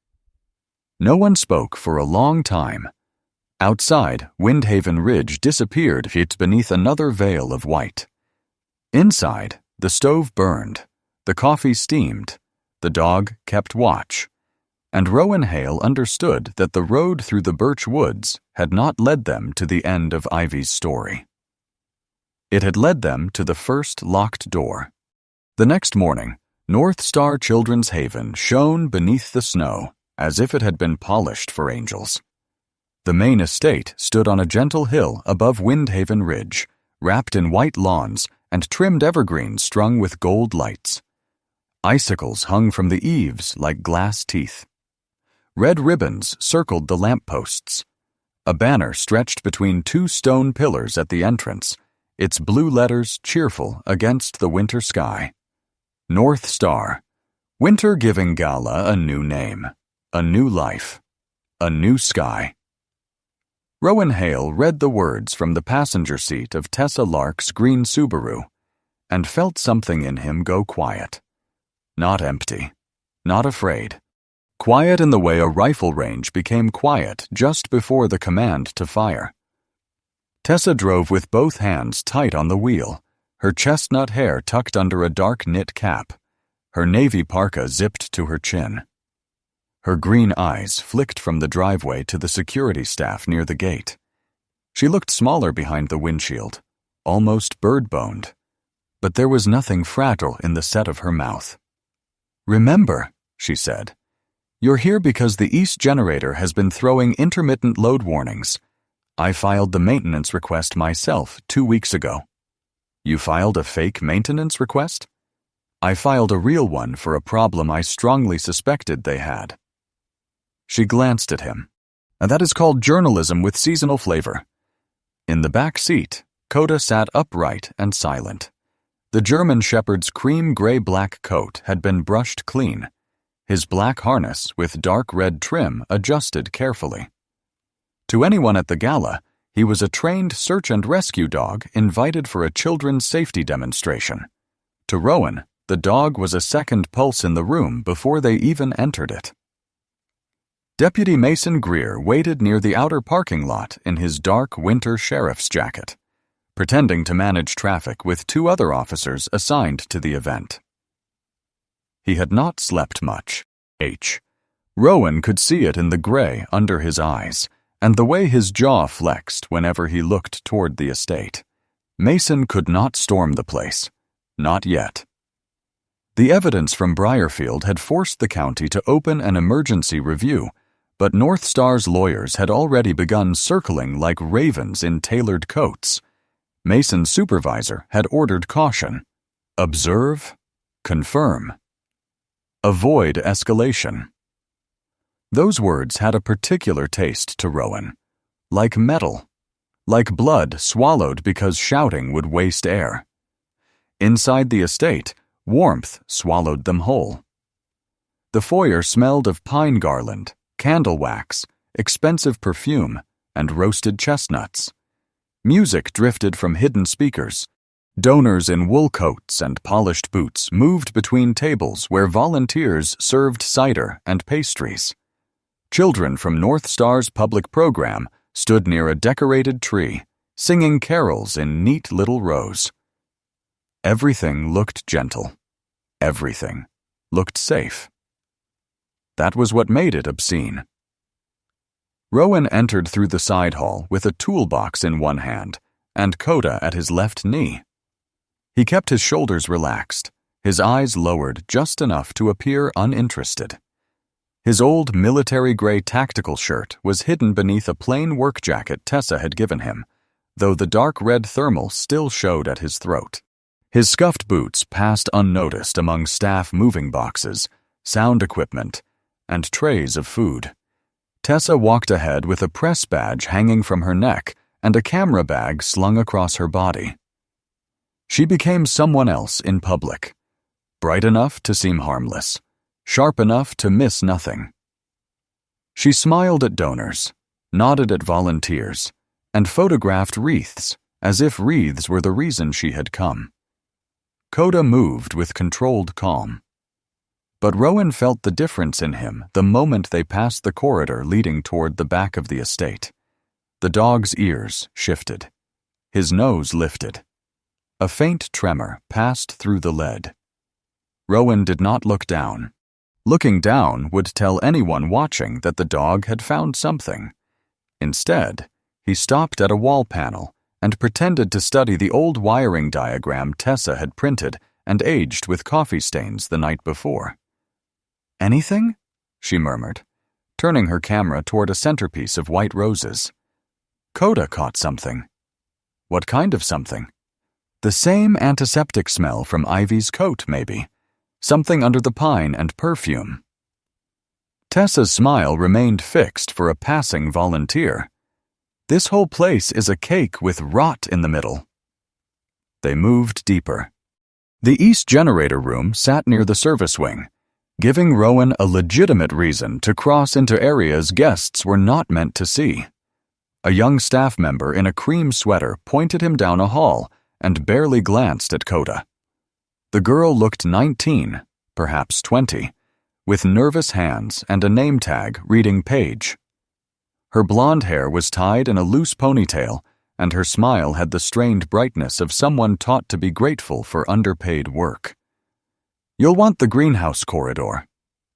No one spoke for a long time. Outside, Windhaven Ridge disappeared hid beneath another veil of white. Inside, the stove burned, the coffee steamed, the dog kept watch, and Rowan Hale understood that the road through the birch woods had not led them to the end of Ivy's story. It had led them to the first locked door. The next morning, North Star Children's Haven shone beneath the snow as if it had been polished for angels. The main estate stood on a gentle hill above Windhaven Ridge, wrapped in white lawns and trimmed evergreens strung with gold lights. Icicles hung from the eaves like glass teeth. Red ribbons circled the lampposts. A banner stretched between two stone pillars at the entrance, its blue letters cheerful against the winter sky. North Star, winter giving Gala a new name, a new life, a new sky. Rowan Hale read the words from the passenger seat of Tessa Lark's green Subaru and felt something in him go quiet. Not empty, not afraid. Quiet in the way a rifle range became quiet just before the command to fire. Tessa drove with both hands tight on the wheel, her chestnut hair tucked under a dark knit cap, her navy parka zipped to her chin. Her green eyes flicked from the driveway to the security staff near the gate. She looked smaller behind the windshield, almost bird-boned, but there was nothing fragile in the set of her mouth. "Remember," she said, "you're here because the east generator has been throwing intermittent load warnings. I filed the maintenance request myself 2 weeks ago." "You filed a fake maintenance request?" "I filed a real one for a problem I strongly suspected they had." She glanced at him. "That is called journalism with seasonal flavor." In the back seat, Coda sat upright and silent. The German shepherd's cream gray-black coat had been brushed clean, his black harness with dark red trim adjusted carefully. To anyone at the gala, he was a trained search and rescue dog invited for a children's safety demonstration. To Rowan, the dog was a second pulse in the room before they even entered it. Deputy Mason Greer waited near the outer parking lot in his dark winter sheriff's jacket, pretending to manage traffic with 2 other officers assigned to the event. He had not slept much. Rowan could see it in the gray under his eyes, and the way his jaw flexed whenever he looked toward the estate. Mason could not storm the place. Not yet. The evidence from Briarfield had forced the county to open an emergency review, but North Star's lawyers had already begun circling like ravens in tailored coats. Mason's supervisor had ordered caution. Observe, confirm. Avoid escalation. Those words had a particular taste to Rowan. Like metal. Like blood swallowed because shouting would waste air. Inside the estate, warmth swallowed them whole. The foyer smelled of pine garland, candle wax, expensive perfume, and roasted chestnuts. Music drifted from hidden speakers. Donors in wool coats and polished boots moved between tables where volunteers served cider and pastries. Children from North Star's public program stood near a decorated tree, singing carols in neat little rows. Everything looked gentle. Everything looked safe. That was what made it obscene. Rowan entered through the side hall with a toolbox in one hand and Coda at his left knee. He kept his shoulders relaxed, his eyes lowered just enough to appear uninterested. His old military gray tactical shirt was hidden beneath a plain work jacket Tessa had given him, though the dark red thermal still showed at his throat. His scuffed boots passed unnoticed among staff moving boxes, sound equipment, and trays of food. Tessa walked ahead with a press badge hanging from her neck and a camera bag slung across her body. She became someone else in public, bright enough to seem harmless, sharp enough to miss nothing. She smiled at donors, nodded at volunteers, and photographed wreaths as if wreaths were the reason she had come. Coda moved with controlled calm. But Rowan felt the difference in him the moment they passed the corridor leading toward the back of the estate. The dog's ears shifted. His nose lifted. A faint tremor passed through the lead. Rowan did not look down. Looking down would tell anyone watching that the dog had found something. Instead, he stopped at a wall panel and pretended to study the old wiring diagram Tessa had printed and aged with coffee stains the night before. "Anything?" she murmured, turning her camera toward a centerpiece of white roses. Coda caught something. What kind of something? The same antiseptic smell from Ivy's coat, maybe. Something under the pine and perfume. Tessa's smile remained fixed for a passing volunteer. This whole place is a cake with rot in the middle. They moved deeper. The east generator room sat near the service wing, giving Rowan a legitimate reason to cross into areas guests were not meant to see. A young staff member in a cream sweater pointed him down a hall and barely glanced at Coda. The girl looked 19, perhaps 20, with nervous hands and a name tag reading Paige. Her blonde hair was tied in a loose ponytail, and her smile had the strained brightness of someone taught to be grateful for underpaid work. "You'll want the greenhouse corridor,"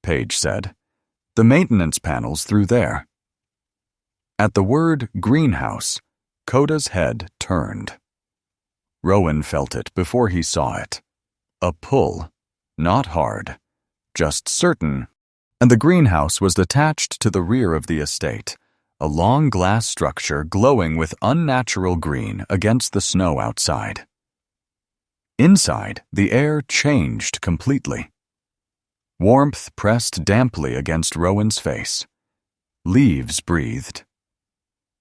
Paige said. "The maintenance panel's through there." At the word greenhouse, Coda's head turned. Rowan felt it before he saw it. A pull, not hard, just certain, and the greenhouse was attached to the rear of the estate, a long glass structure glowing with unnatural green against the snow outside. Inside, the air changed completely. Warmth pressed damply against Rowan's face. Leaves breathed.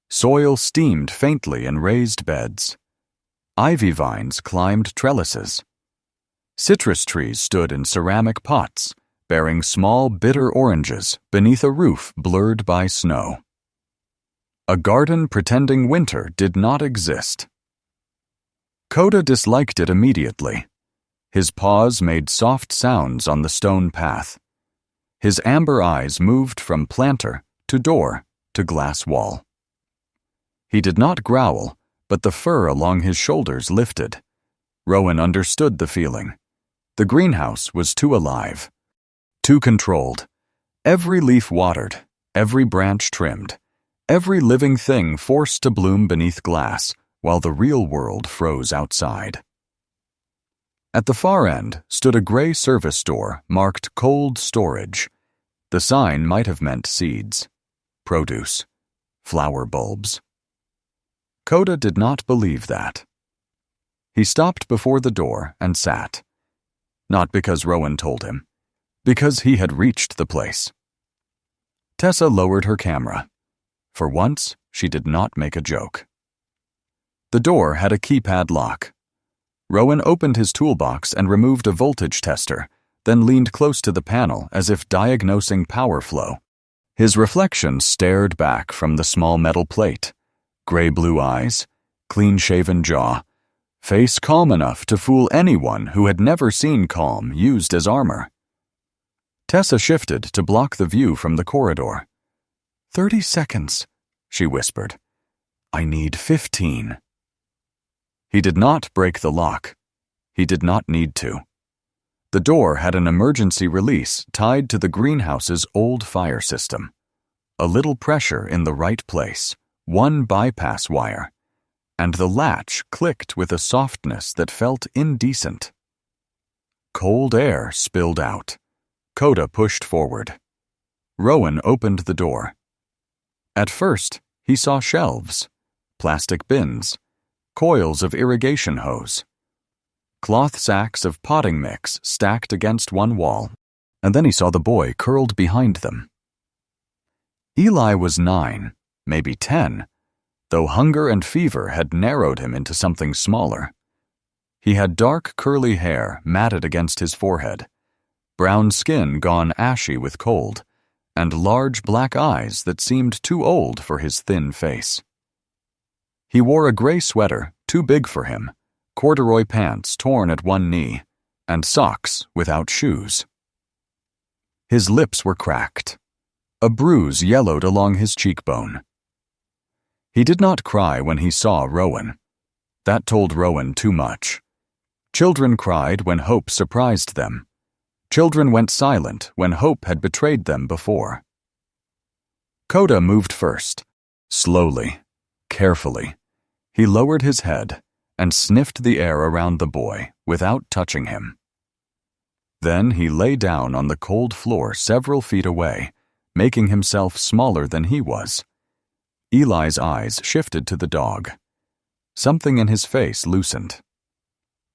Soil steamed faintly in raised beds. Ivy vines climbed trellises. Citrus trees stood in ceramic pots, bearing small bitter oranges beneath a roof blurred by snow. A garden pretending winter did not exist. Coda disliked it immediately. His paws made soft sounds on the stone path. His amber eyes moved from planter to door to glass wall. He did not growl, but the fur along his shoulders lifted. Rowan understood the feeling. The greenhouse was too alive, too controlled. Every leaf watered, every branch trimmed, every living thing forced to bloom beneath glass, while the real world froze outside. At the far end stood a gray service door marked cold storage. The sign might have meant seeds, produce, flower bulbs. Coda did not believe that. He stopped before the door and sat. Not because Rowan told him, because he had reached the place. Tessa lowered her camera. For once, she did not make a joke. The door had a keypad lock. Rowan opened his toolbox and removed a voltage tester, then leaned close to the panel as if diagnosing power flow. His reflection stared back from the small metal plate. Gray-blue eyes, clean-shaven jaw, face calm enough to fool anyone who had never seen calm used as armor. Tessa shifted to block the view from the corridor. 30 seconds, she whispered. I need 15. He did not break the lock. He did not need to. The door had an emergency release tied to the greenhouse's old fire system. A little pressure in the right place, one bypass wire, and the latch clicked with a softness that felt indecent. Cold air spilled out. Coda pushed forward. Rowan opened the door. At first, he saw shelves, plastic bins, coils of irrigation hose, cloth sacks of potting mix stacked against one wall, and then he saw the boy curled behind them. Eli was 9, maybe 10, though hunger and fever had narrowed him into something smaller. He had dark, curly hair matted against his forehead, brown skin gone ashy with cold, and large black eyes that seemed too old for his thin face. He wore a gray sweater, too big for him, corduroy pants torn at one knee, and socks without shoes. His lips were cracked. A bruise yellowed along his cheekbone. He did not cry when he saw Rowan. That told Rowan too much. Children cried when hope surprised them. Children went silent when hope had betrayed them before. Coda moved first. Slowly, carefully. He lowered his head and sniffed the air around the boy without touching him. Then he lay down on the cold floor several feet away, making himself smaller than he was. Eli's eyes shifted to the dog. Something in his face loosened.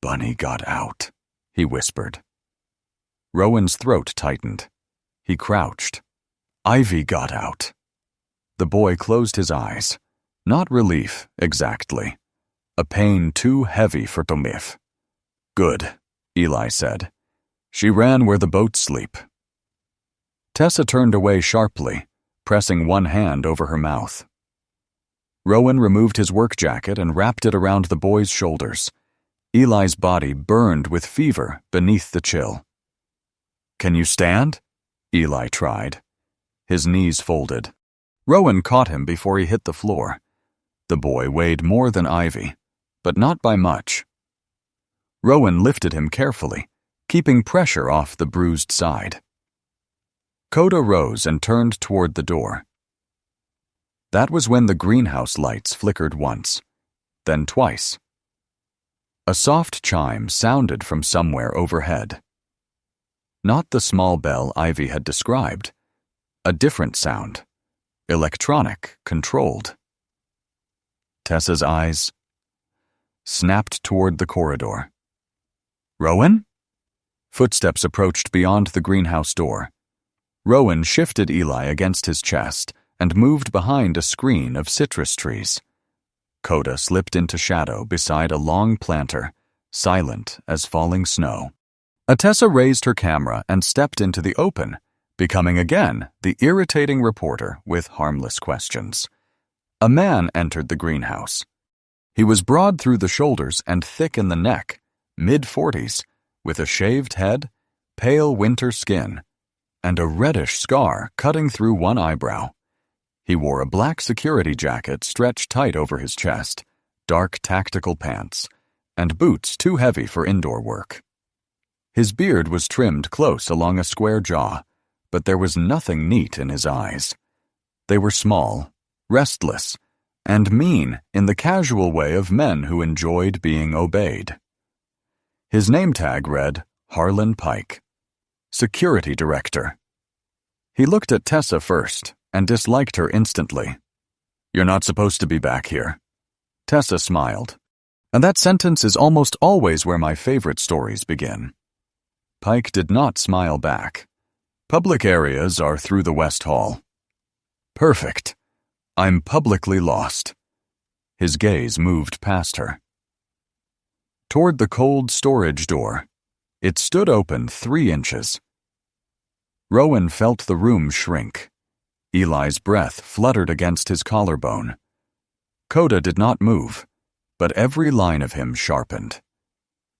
"Bunny got out," he whispered. Rowan's throat tightened. He crouched. "Ivy got out." The boy closed his eyes. Not relief, exactly. A pain too heavy for Tomif. "Good," Eli said. "She ran where the boats sleep." Tessa turned away sharply, pressing one hand over her mouth. Rowan removed his work jacket and wrapped it around the boy's shoulders. Eli's body burned with fever beneath the chill. "Can you stand?" Eli tried. His knees folded. Rowan caught him before he hit the floor. The boy weighed more than Ivy, but not by much. Rowan lifted him carefully, keeping pressure off the bruised side. Coda rose and turned toward the door. That was when the greenhouse lights flickered once, then twice. A soft chime sounded from somewhere overhead. Not the small bell Ivy had described. A different sound. Electronic, controlled. Tessa's eyes snapped toward the corridor. "Rowan?" Footsteps approached beyond the greenhouse door. Rowan shifted Eli against his chest and moved behind a screen of citrus trees. Coda slipped into shadow beside a long planter, silent as falling snow. Tessa raised her camera and stepped into the open, becoming again the irritating reporter with harmless questions. A man entered the greenhouse. He was broad through the shoulders and thick in the neck, mid-40s, with a shaved head, pale winter skin, and a reddish scar cutting through one eyebrow. He wore a black security jacket stretched tight over his chest, dark tactical pants, and boots too heavy for indoor work. His beard was trimmed close along a square jaw, but there was nothing neat in his eyes. They were small, restless, and mean in the casual way of men who enjoyed being obeyed. His name tag read, Harlan Pike, Security Director. He looked at Tessa first and disliked her instantly. "You're not supposed to be back here." Tessa smiled. "And that sentence is almost always where my favorite stories begin." Pike did not smile back. "Public areas are through the West Hall." "Perfect. I'm publicly lost." His gaze moved past her. Toward the cold storage door. It stood open 3 inches. Rowan felt the room shrink. Eli's breath fluttered against his collarbone. Coda did not move, but every line of him sharpened.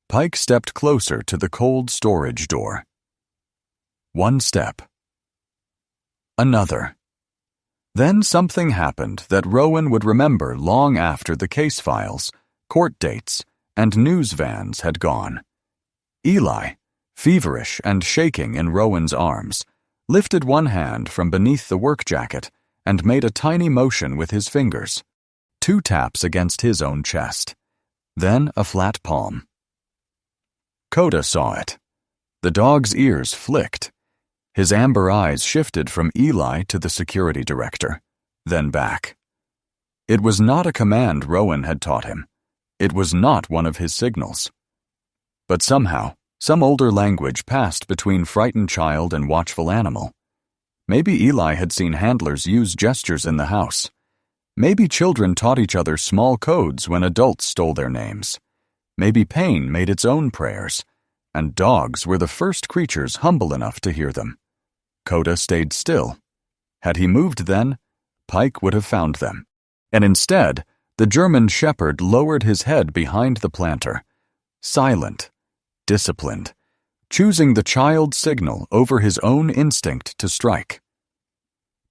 Pike stepped closer to the cold storage door. One step. Another. Then something happened that Rowan would remember long after the case files, court dates, and news vans had gone. Eli, feverish and shaking in Rowan's arms, lifted one hand from beneath the work jacket and made a tiny motion with his fingers, 2 taps against his own chest, then a flat palm. Coda saw it. The dog's ears flicked. His amber eyes shifted from Eli to the security director, then back. It was not a command Rowan had taught him. It was not one of his signals. But somehow, some older language passed between frightened child and watchful animal. Maybe Eli had seen handlers use gestures in the house. Maybe children taught each other small codes when adults stole their names. Maybe pain made its own prayers, and dogs were the first creatures humble enough to hear them. Coda stayed still. Had he moved then, Pike would have found them. And instead, the German shepherd lowered his head behind the planter, silent, disciplined, choosing the child's signal over his own instinct to strike.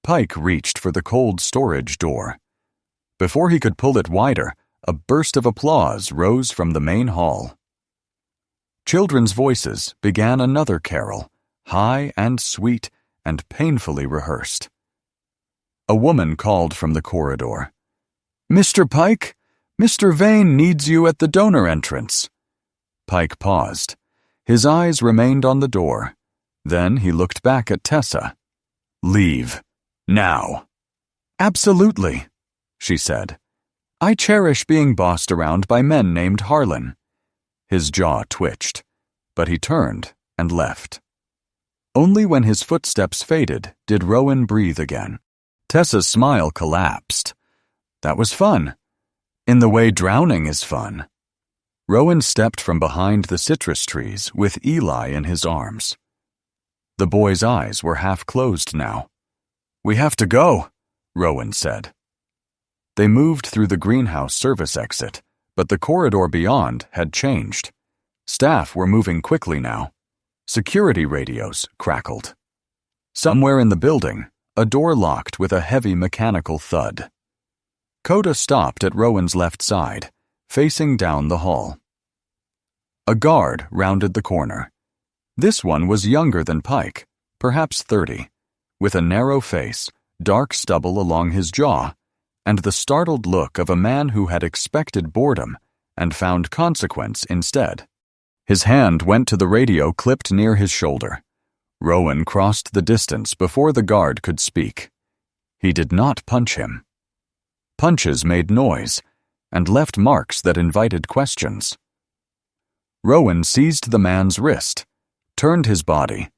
Pike reached for the cold storage door. Before he could pull it wider, a burst of applause rose from the main hall. Children's voices began another carol, high and sweet and painfully rehearsed. A woman called from the corridor, "Mr. Pike, Mr. Vane needs you at the donor entrance." Pike paused. His eyes remained on the door. Then he looked back at Tessa. "Leave. Now." "Absolutely," she said. "I cherish being bossed around by men named Harlan." His jaw twitched, but he turned and left. Only when his footsteps faded did Rowan breathe again. Tessa's smile collapsed. That was fun. In the way drowning is fun. Rowan stepped from behind the citrus trees with Eli in his arms. The boy's eyes were half closed now. "We have to go," Rowan said. They moved through the greenhouse service exit, but the corridor beyond had changed. Staff were moving quickly now. Security radios crackled. Somewhere in the building, a door locked with a heavy mechanical thud. Coda stopped at Rowan's left side, facing down the hall. A guard rounded the corner. This one was younger than Pike, perhaps 30, with a narrow face, dark stubble along his jaw, and the startled look of a man who had expected boredom and found consequence instead. His hand went to the radio clipped near his shoulder. Rowan crossed the distance before the guard could speak. He did not punch him. Punches made noise and left marks that invited questions. Rowan seized the man's wrist, turned his body,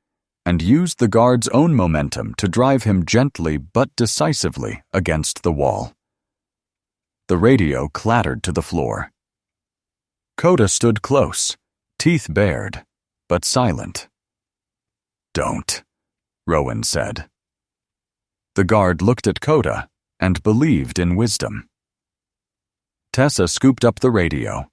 and used the guard's own momentum to drive him gently but decisively against the wall. The radio clattered to the floor. Coda stood close, teeth bared, but silent. "Don't," Rowan said. The guard looked at Coda and believed in wisdom. Tessa scooped up the radio.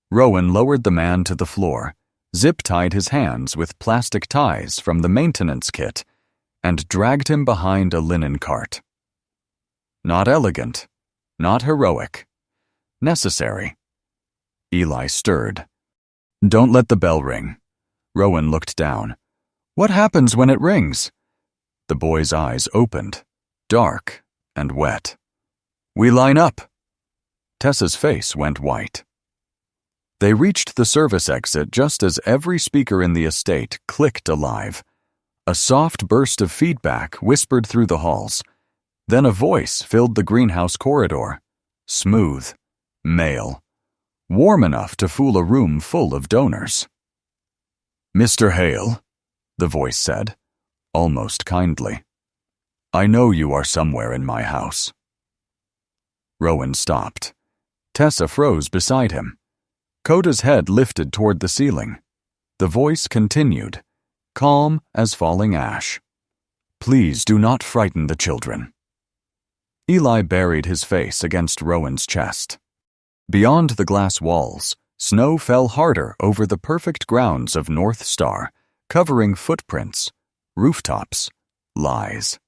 Rowan lowered the man to the floor, zip-tied his hands with plastic ties from the maintenance kit, and dragged him behind a linen cart. Not elegant, not heroic. Necessary. Eli stirred. "Don't let the bell ring." Rowan looked down. "What happens when it rings?" The boy's eyes opened, dark and wet. "We line up." Tessa's face went white. They reached the service exit just as every speaker in the estate clicked alive. A soft burst of feedback whispered through the halls. Then a voice filled the greenhouse corridor. Smooth, male, warm enough to fool a room full of donors. "Mr. Hale," the voice said, almost kindly. "I know you are somewhere in my house." Rowan stopped. Tessa froze beside him. Coda's head lifted toward the ceiling. The voice continued, calm as falling ash. "Please do not frighten the children." Eli buried his face against Rowan's chest. Beyond the glass walls, snow fell harder over the perfect grounds of North Star, covering footprints, rooftops, lies.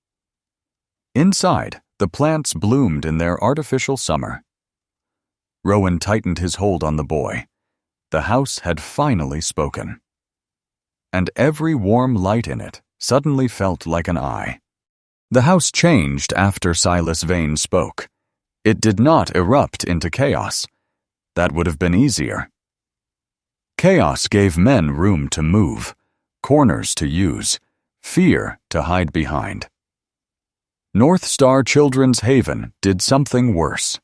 Inside, the plants bloomed in their artificial summer. Rowan tightened his hold on the boy. The house had finally spoken. And every warm light in it suddenly felt like an eye. The house changed after Silas Vane spoke. It did not erupt into chaos. That would have been easier. Chaos gave men room to move, corners to use, fear to hide behind. North Star Children's Haven did something worse.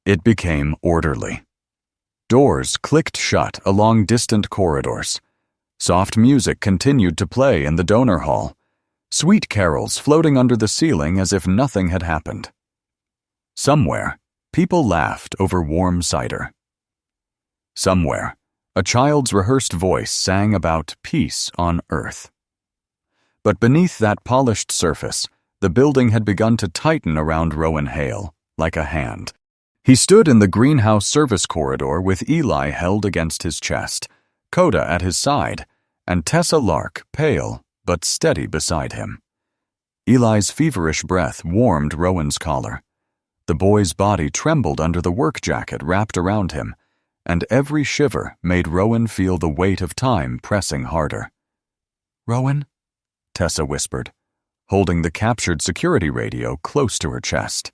It became orderly. Doors clicked shut along distant corridors. Soft music continued to play in the donor hall. sweet carols floating under the ceiling as if nothing had happened. Somewhere, people laughed over warm cider. Somewhere, a child's rehearsed voice sang about peace on earth. But beneath that polished surface, the building had begun to tighten around Rowan Hale, like a hand. He stood in the greenhouse service corridor with Eli held against his chest, Coda at his side, and Tessa Lark, pale but steady beside him. Eli's feverish breath warmed Rowan's collar. The boy's body trembled under the work jacket wrapped around him, and every shiver made Rowan feel the weight of time pressing harder. "Rowan?" Tessa whispered, holding the captured security radio close to her chest.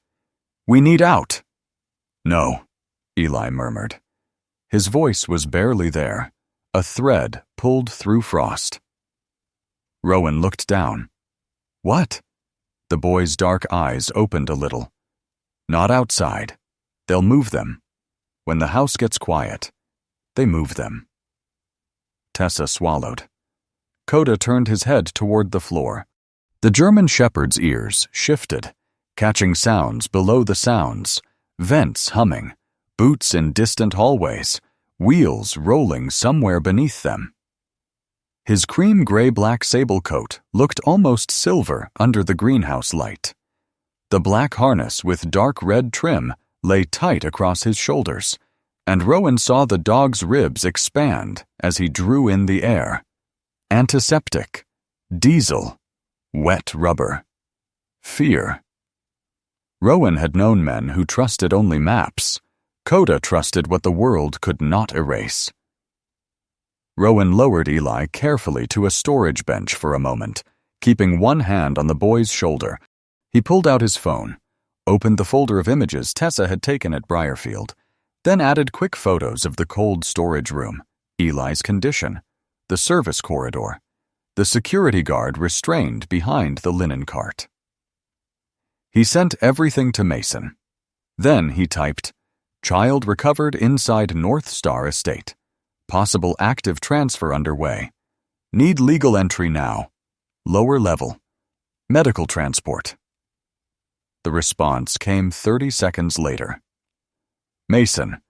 "We need out." "No," Eli murmured. His voice was barely there, a thread pulled through frost. Rowan looked down. "What?" The boy's dark eyes opened a little. "Not outside. They'll move them. When the house gets quiet, they move them." Tessa swallowed. Coda turned his head toward the floor. The German shepherd's ears shifted, catching sounds below the sounds, vents humming, boots in distant hallways, wheels rolling somewhere beneath them. His cream gray-black sable coat looked almost silver under the greenhouse light. The black harness with dark red trim lay tight across his shoulders, and Rowan saw the dog's ribs expand as he drew in the air. Antiseptic, diesel, wet rubber, fear. Rowan had known men who trusted only maps. Coda trusted what the world could not erase. Rowan lowered Eli carefully to a storage bench for a moment, keeping one hand on the boy's shoulder. He pulled out his phone, opened the folder of images Tessa had taken at Briarfield, then added quick photos of the cold storage room, Eli's condition, the service corridor, the security guard restrained behind the linen cart. He sent everything to Mason. Then he typed, "Child recovered inside North Star Estate. Possible active transfer underway. Need legal entry now. Lower level. Medical transport." The response came 30 seconds later. "Mason,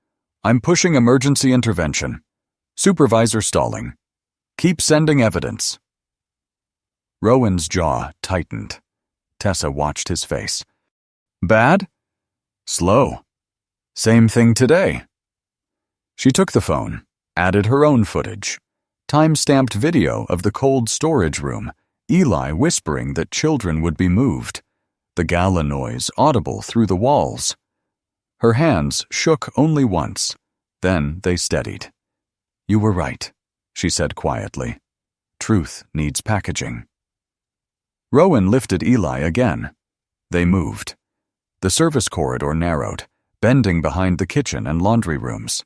I'm pushing emergency intervention. Supervisor stalling. Keep sending evidence." Rowan's jaw tightened. Tessa watched his face. "Bad?" "Slow. Same thing today." She took the phone, added her own footage, time-stamped video of the cold storage room, Eli whispering that children would be moved, the gala noise audible through the walls. Her hands shook only once, then they steadied. "You were right," she said quietly. "Truth needs packaging." Rowan lifted Eli again. They moved. The service corridor narrowed, bending behind the kitchen and laundry rooms.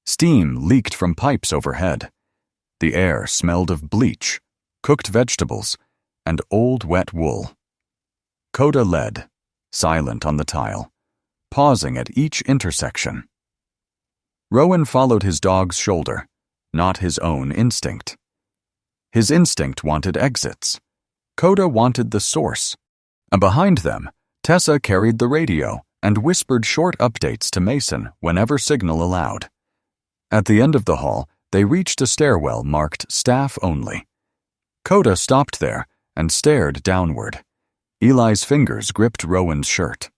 Steam leaked from pipes overhead. The air smelled of bleach, cooked vegetables, and old wet wool. Coda led, silent on the tile, pausing at each intersection. Rowan followed his dog's shoulder, not his own instinct. His instinct wanted exits. Coda wanted the source. And behind them, Tessa carried the radio and whispered short updates to Mason whenever signal allowed. At the end of the hall, they reached a stairwell marked Staff Only. Coda stopped there and stared downward. Eli's fingers gripped Rowan's shirt.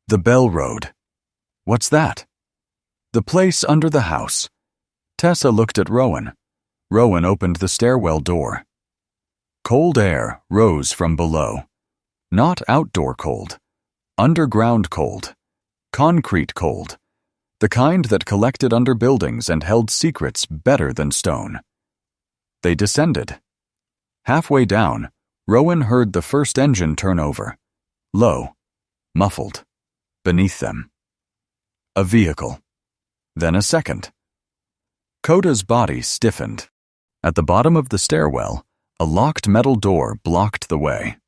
"The Bell Road." "What's that?" "The place under the house." Tessa looked at Rowan. Rowan opened the stairwell door. Cold air rose from below. Not outdoor cold. Underground cold. Concrete cold. The kind that collected under buildings and held secrets better than stone. They descended. Halfway down, Rowan heard the first engine turn over. Low. Muffled. Beneath them. A vehicle. Then a second. Coda's body stiffened. At the bottom of the stairwell, a locked metal door blocked the way.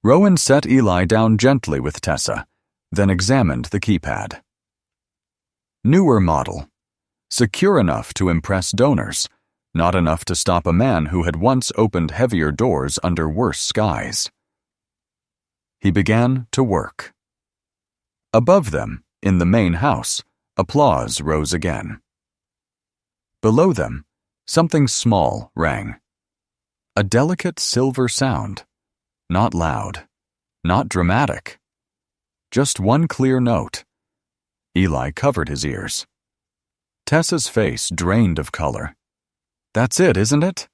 Rowan set Eli down gently with Tessa, then examined the keypad. Newer model. Secure enough to impress donors, not enough to stop a man who had once opened heavier doors under worse skies. He began to work. Above them, in the main house, applause rose again. Below them, something small rang. A delicate silver sound, not loud, not dramatic. Just one clear note. Eli covered his ears. Tessa's face drained of color. "That's it, isn't it?"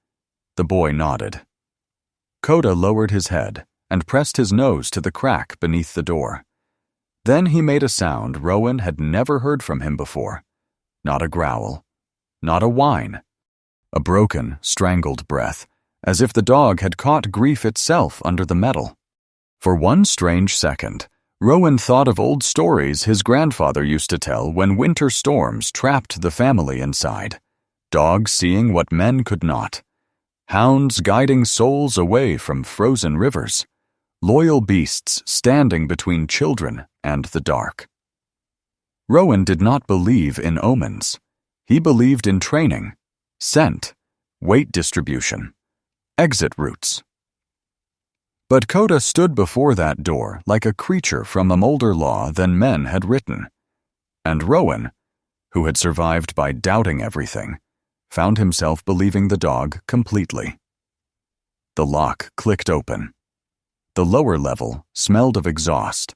The boy nodded. Coda lowered his head and pressed his nose to the crack beneath the door. Then he made a sound Rowan had never heard from him before. Not a growl, not a whine. A broken, strangled breath, as if the dog had caught grief itself under the metal. For one strange second, Rowan thought of old stories his grandfather used to tell when winter storms trapped the family inside. Dogs seeing what men could not. Hounds guiding souls away from frozen rivers. Loyal beasts standing between children and the dark. Rowan did not believe in omens. He believed in training, scent, weight distribution, exit routes. But Coda stood before that door like a creature from a older law than men had written. And Rowan, who had survived by doubting everything, found himself believing the dog completely. The lock clicked open. The lower level smelled of exhaust,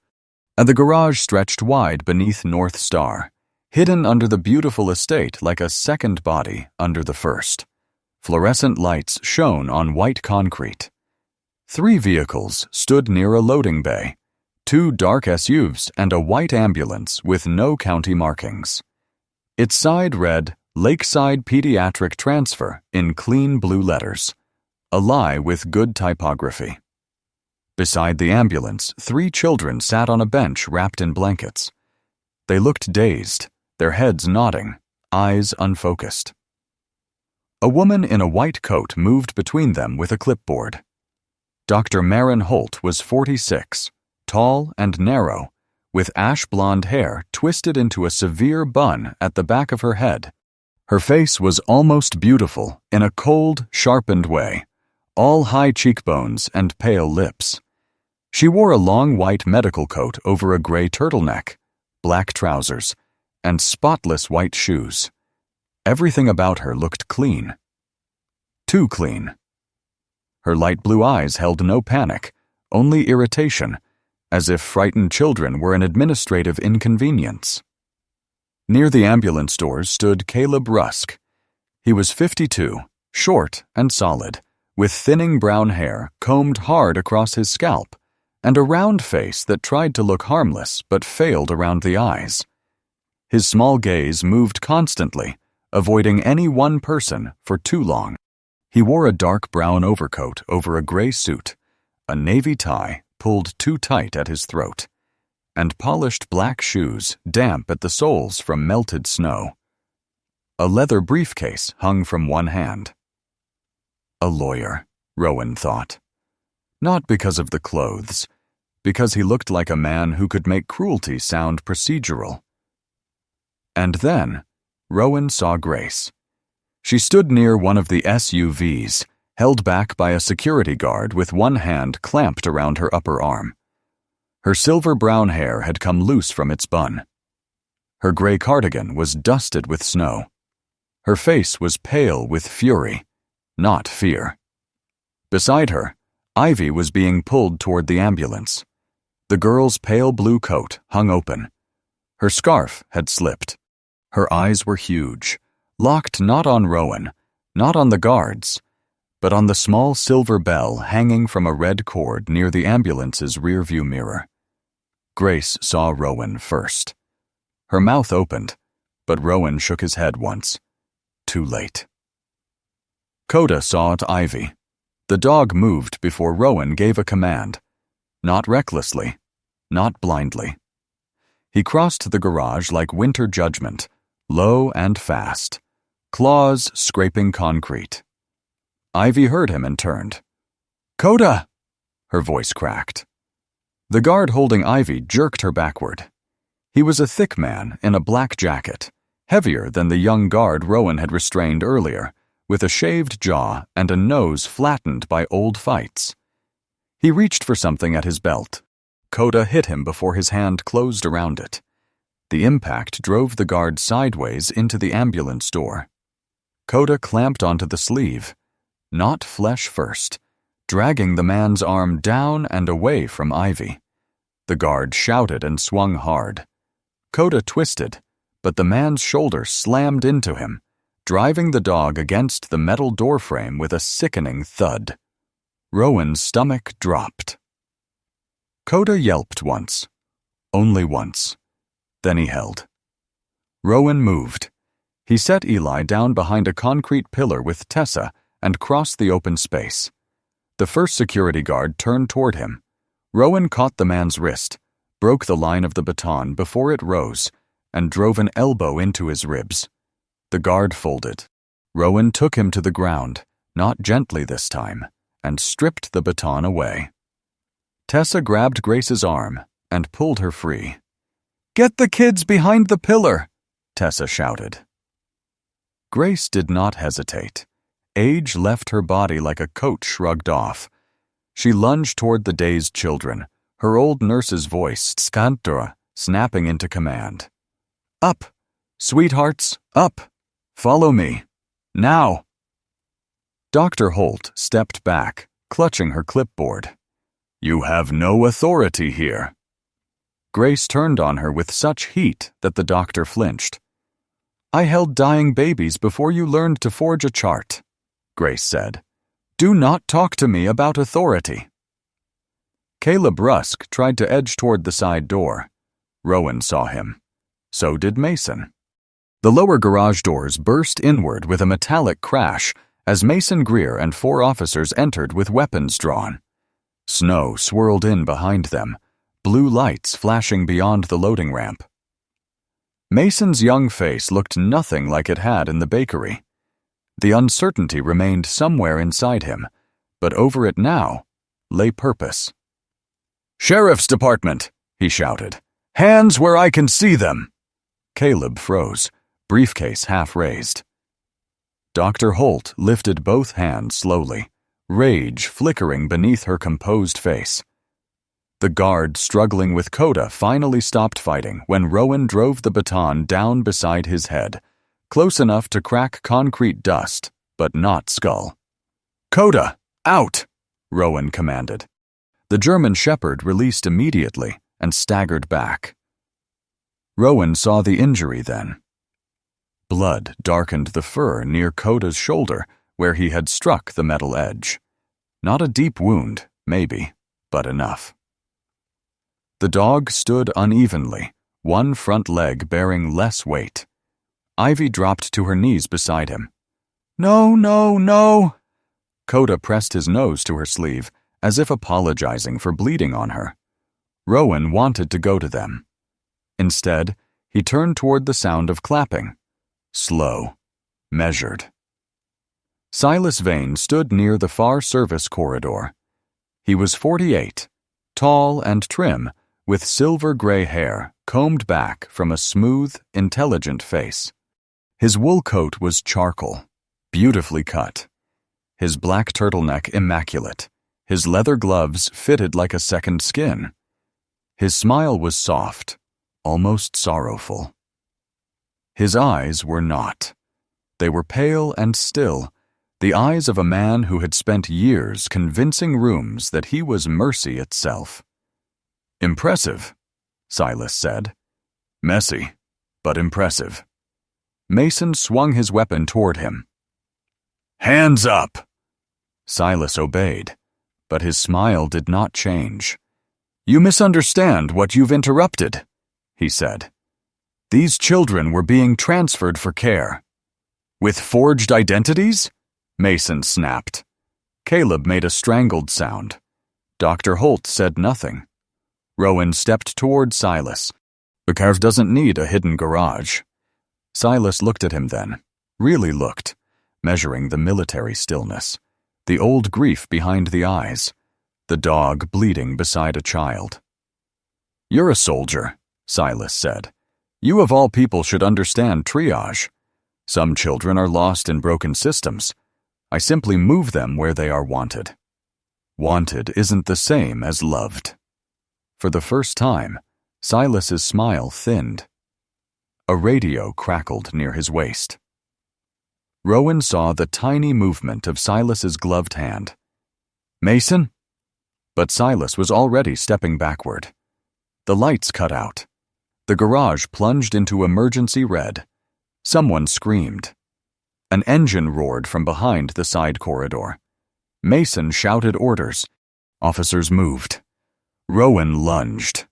and the garage stretched wide beneath North Star, hidden under the beautiful estate like a second body under the first. Fluorescent lights shone on white concrete. 3 vehicles stood near a loading bay, 2 dark SUVs and a white ambulance with no county markings. Its side read, Lakeside Pediatric Transfer in clean blue letters, a lie with good typography. Beside the ambulance, 3 children sat on a bench wrapped in blankets. They looked dazed, their heads nodding, eyes unfocused. A woman in a white coat moved between them with a clipboard. Dr. Marin Holt was 46, tall and narrow, with ash-blonde hair twisted into a severe bun at the back of her head. Her face was almost beautiful in a cold, sharpened way, all high cheekbones and pale lips. She wore a long white medical coat over a gray turtleneck, black trousers, and spotless white shoes. Everything about her looked clean. Too clean. Her light blue eyes held no panic, only irritation, as if frightened children were an administrative inconvenience. Near the ambulance doors stood Caleb Rusk. He was 52, short and solid, with thinning brown hair combed hard across his scalp, and a round face that tried to look harmless but failed around the eyes. His small gaze moved constantly, avoiding any one person for too long. He wore a dark brown overcoat over a gray suit, a navy tie pulled too tight at his throat, and polished black shoes damp at the soles from melted snow. A leather briefcase hung from one hand. A lawyer, Rowan thought. Not because of the clothes, because he looked like a man who could make cruelty sound procedural. And then, Rowan saw Grace. She stood near one of the SUVs, held back by a security guard with one hand clamped around her upper arm. Her silver-brown hair had come loose from its bun. Her gray cardigan was dusted with snow. Her face was pale with fury, not fear. Beside her, Ivy was being pulled toward the ambulance. The girl's pale blue coat hung open. Her scarf had slipped. Her eyes were huge, locked not on Rowan, not on the guards, but on the small silver bell hanging from a red cord near the ambulance's rearview mirror. Grace saw Rowan first. Her mouth opened, but Rowan shook his head once. Too late. Coda saw Ivy. The dog moved before Rowan gave a command. Not recklessly, not blindly. He crossed the garage like winter judgment, low and fast, claws scraping concrete. Ivy heard him and turned. "Coda!" Her voice cracked. The guard holding Ivy jerked her backward. He was a thick man in a black jacket, heavier than the young guard Rowan had restrained earlier, with a shaved jaw and a nose flattened by old fights. He reached for something at his belt. Coda hit him before his hand closed around it. The impact drove the guard sideways into the ambulance door. Coda clamped onto the sleeve, not flesh first, dragging the man's arm down and away from Ivy. The guard shouted and swung hard. Coda twisted, but the man's shoulder slammed into him, driving the dog against the metal doorframe with a sickening thud. Rowan's stomach dropped. Coda yelped once. Only once. Then he held. Rowan moved. He set Eli down behind a concrete pillar with Tessa and crossed the open space. The first security guard turned toward him. Rowan caught the man's wrist, broke the line of the baton before it rose, and drove an elbow into his ribs. The guard folded. Rowan took him to the ground, not gently this time, and stripped the baton away. Tessa grabbed Grace's arm and pulled her free. "Get the kids behind the pillar!" Tessa shouted. Grace did not hesitate. Age left her body like a coat shrugged off. She lunged toward the dazed children, her old nurse's voice, Skantura, snapping into command. "Up! Sweethearts, up! Follow me! Now!" Dr. Holt stepped back, clutching her clipboard. "You have no authority here." Grace turned on her with such heat that the doctor flinched. "I held dying babies before you learned to forge a chart," Grace said. "Do not talk to me about authority." Caleb Rusk tried to edge toward the side door. Rowan saw him. So did Mason. The lower garage doors burst inward with a metallic crash as Mason Greer and 4 officers entered with weapons drawn. Snow swirled in behind them, blue lights flashing beyond the loading ramp. Mason's young face looked nothing like it had in the bakery. The uncertainty remained somewhere inside him, but over it now lay purpose. "Sheriff's Department!" he shouted. "Hands where I can see them!" Caleb froze, briefcase half raised. Dr. Holt lifted both hands slowly, rage flickering beneath her composed face. The guard struggling with Coda finally stopped fighting when Rowan drove the baton down beside his head, close enough to crack concrete dust, but not skull. "Coda, out!" Rowan commanded. The German shepherd released immediately and staggered back. Rowan saw the injury then. Blood darkened the fur near Coda's shoulder where he had struck the metal edge. Not a deep wound, maybe, but enough. The dog stood unevenly, one front leg bearing less weight. Ivy dropped to her knees beside him. "No, no, no!" Coda pressed his nose to her sleeve, as if apologizing for bleeding on her. Rowan wanted to go to them. Instead, he turned toward the sound of clapping. Slow, measured. Silas Vane stood near the far service corridor. He was 48, tall and trim, with silver-gray hair combed back from a smooth, intelligent face. His wool coat was charcoal, beautifully cut. His black turtleneck immaculate. His leather gloves fitted like a second skin. His smile was soft, almost sorrowful. His eyes were not. They were pale and still, the eyes of a man who had spent years convincing rooms that he was mercy itself. "Impressive," Silas said. "Messy, but impressive." Mason swung his weapon toward him. "Hands up!" Silas obeyed, but his smile did not change. "You misunderstand what you've interrupted," he said. "These children were being transferred for care." "With forged identities?" Mason snapped. Caleb made a strangled sound. Dr. Holt said nothing. Rowan stepped toward Silas. "The car doesn't need a hidden garage." Silas looked at him then, really looked, measuring the military stillness, the old grief behind the eyes, the dog bleeding beside a child. "You're a soldier," Silas said. "You of all people should understand triage. Some children are lost in broken systems. I simply move them where they are wanted. Wanted isn't the same as loved. For the first time, Silas's smile thinned. A radio crackled near his waist. Rowan saw the tiny movement of Silas's gloved hand. "Mason?" But Silas was already stepping backward. The lights cut out. The garage plunged into emergency red. Someone screamed. An engine roared from behind the side corridor. Mason shouted orders. Officers moved. Rowan lunged.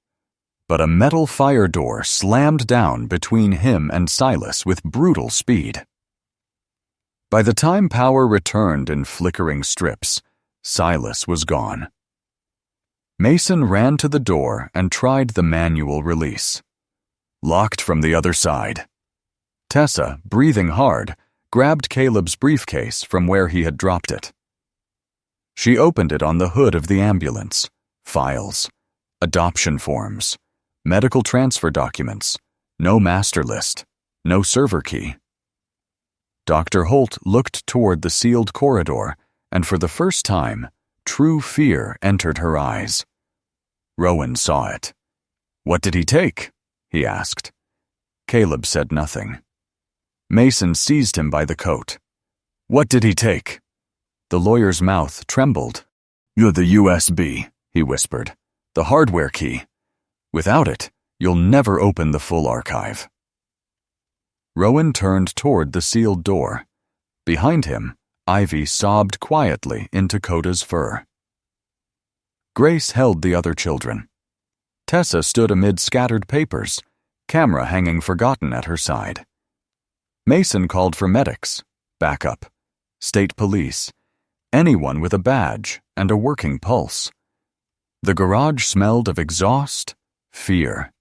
But a metal fire door slammed down between him and Silas with brutal speed. By the time power returned in flickering strips, Silas was gone. Mason ran to the door and tried the manual release. Locked from the other side. Tessa, breathing hard, grabbed Caleb's briefcase from where he had dropped it. She opened it on the hood of the ambulance. Files, adoption forms, medical transfer documents, no master list, no server key. Dr. Holt looked toward the sealed corridor, and for the first time, true fear entered her eyes. Rowan saw it. "What did he take?" he asked. Caleb said nothing. Mason seized him by the coat. "What did he take?" The lawyer's mouth trembled. "You're the USB," he whispered. "The hardware key. Without it, you'll never open the full archive." Rowan turned toward the sealed door. Behind him, Ivy sobbed quietly into Coda's fur. Grace held the other children. Tessa stood amid scattered papers, camera hanging forgotten at her side. Mason called for medics, backup, state police, anyone with a badge and a working pulse. The garage smelled of exhaust, fear,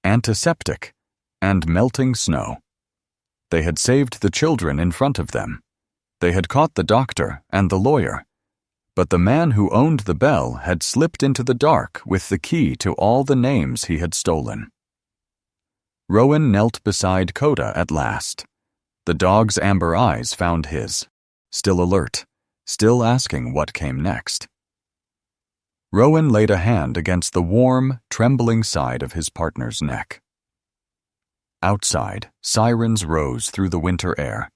antiseptic, and melting snow. They had saved the children in front of them. They had caught the doctor and the lawyer. But the man who owned the bell had slipped into the dark with the key to all the names he had stolen. Rowan knelt beside Coda at last. The dog's amber eyes found his, still alert, still asking what came next. Rowan laid a hand against the warm, trembling side of his partner's neck. Outside, sirens rose through the winter air.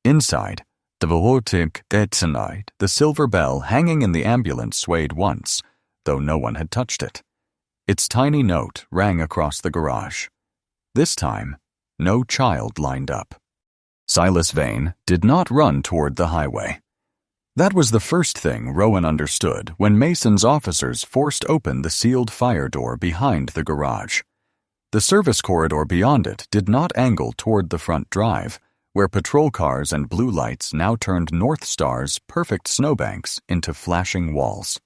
Inside, the silver bell hanging in the ambulance swayed once, though no one had touched it. Its tiny note rang across the garage. This time, no child lined up. Silas Vane did not run toward the highway. That was the first thing Rowan understood when Mason's officers forced open the sealed fire door behind the garage. The service corridor beyond it did not angle toward the front drive, where patrol cars and blue lights now turned North Star's perfect snowbanks into flashing walls.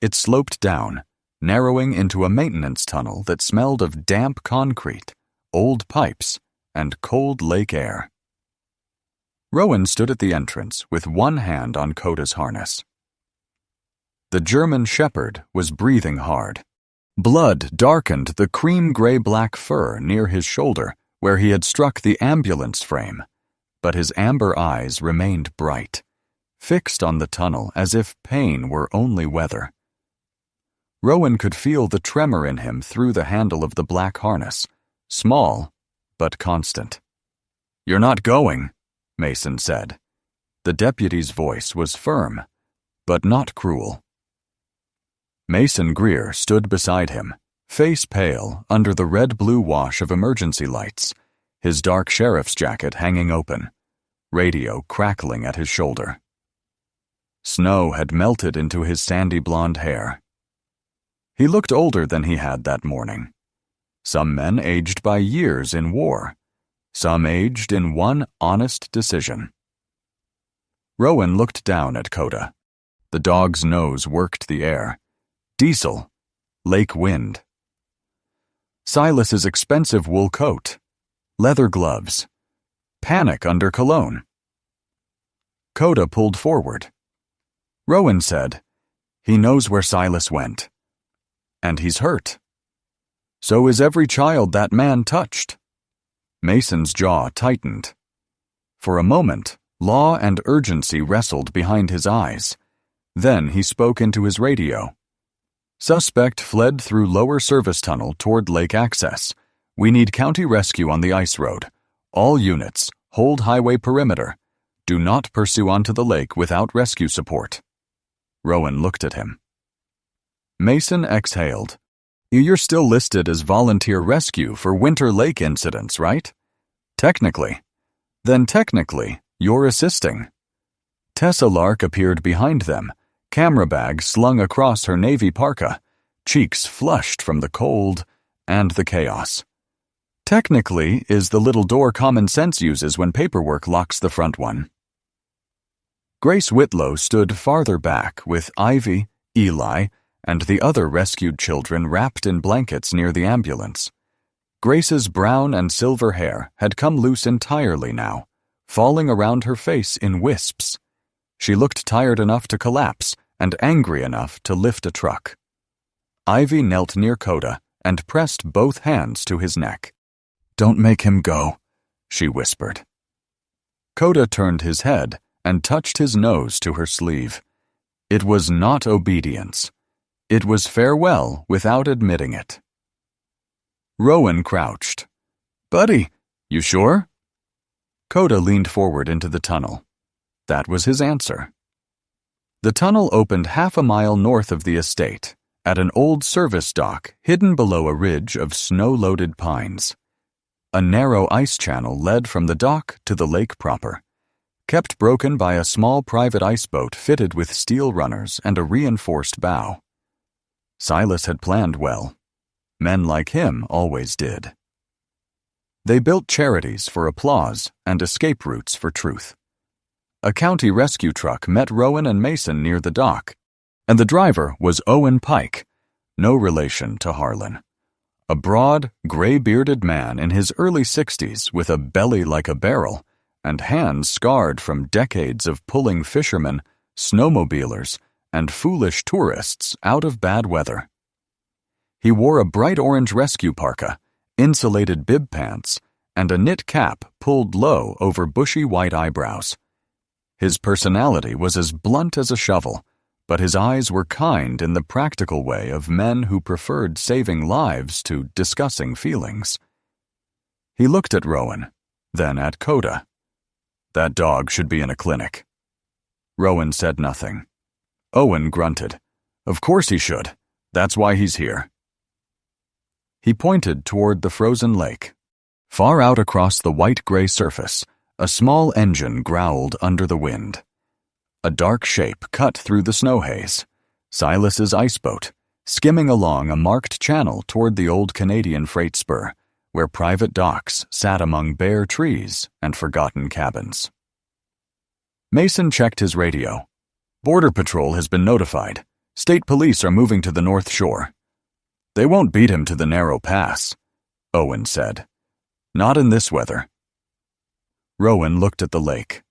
It sloped down, narrowing into a maintenance tunnel that smelled of damp concrete, old pipes, and cold lake air. Rowan stood at the entrance with one hand on Coda's harness. The German shepherd was breathing hard. Blood darkened the cream-gray-black fur near his shoulder where he had struck the ambulance frame, but his amber eyes remained bright, fixed on the tunnel as if pain were only weather. Rowan could feel the tremor in him through the handle of the black harness, small but constant. "You're not going," Mason said. The deputy's voice was firm, but not cruel. Mason Greer stood beside him, face pale under the red-blue wash of emergency lights, his dark sheriff's jacket hanging open, radio crackling at his shoulder. Snow had melted into his sandy blonde hair. He looked older than he had that morning. Some men aged by years in war, some aged in one honest decision. Rowan looked down at Coda. The dog's nose worked the air. Diesel, lake wind. Silas's expensive wool coat, leather gloves, panic under cologne. Coda pulled forward. Rowan said, "He knows where Silas went. And he's hurt. So is every child that man touched." Mason's jaw tightened. For a moment, law and urgency wrestled behind his eyes. Then he spoke into his radio. Suspect fled through lower service tunnel toward lake access. We need county rescue on the ice road. All units, hold highway perimeter. Do not pursue onto the lake without rescue support. Rowan looked at him. Mason exhaled. You're still listed as volunteer rescue for Winter Lake incidents, right? Technically. Then technically, you're assisting. Tessa Lark appeared behind them, camera bag slung across her navy parka, cheeks flushed from the cold and the chaos. Technically is the little door common sense uses when paperwork locks the front one. Grace Whitlow stood farther back with Ivy, Eli, and the other rescued children wrapped in blankets near the ambulance. Grace's brown and silver hair had come loose entirely now, falling around her face in wisps. She looked tired enough to collapse and angry enough to lift a truck. Ivy knelt near Coda and pressed both hands to his neck. "Don't make him go," she whispered. Coda turned his head and touched his nose to her sleeve. It was not obedience. It was farewell without admitting it. Rowan crouched. "Buddy, you sure?" Coda leaned forward into the tunnel. That was his answer. The tunnel opened half a mile north of the estate, at an old service dock hidden below a ridge of snow-loaded pines. A narrow ice channel led from the dock to the lake proper, kept broken by a small private ice boat fitted with steel runners and a reinforced bow. Silas had planned well. Men like him always did. They built charities for applause and escape routes for truth. A county rescue truck met Rowan and Mason near the dock, and the driver was Owen Pike, no relation to Harlan. A broad, gray-bearded man in his early 60s with a belly like a barrel and hands scarred from decades of pulling fishermen, snowmobilers, and foolish tourists out of bad weather. He wore a bright orange rescue parka, insulated bib pants, and a knit cap pulled low over bushy white eyebrows. His personality was as blunt as a shovel, but his eyes were kind in the practical way of men who preferred saving lives to discussing feelings. He looked at Rowan, then at Coda. "That dog should be in a clinic." Rowan said nothing. Owen grunted. "Of course he should. That's why he's here." He pointed toward the frozen lake. Far out across the white-gray surface, a small engine growled under the wind. A dark shape cut through the snow haze. Silas's iceboat, skimming along a marked channel toward the old Canadian freight spur, where private docks sat among bare trees and forgotten cabins. Mason checked his radio. "Border Patrol has been notified. State police are moving to the North Shore." "They won't beat him to the narrow pass," Owen said. "Not in this weather." Rowan looked at the lake.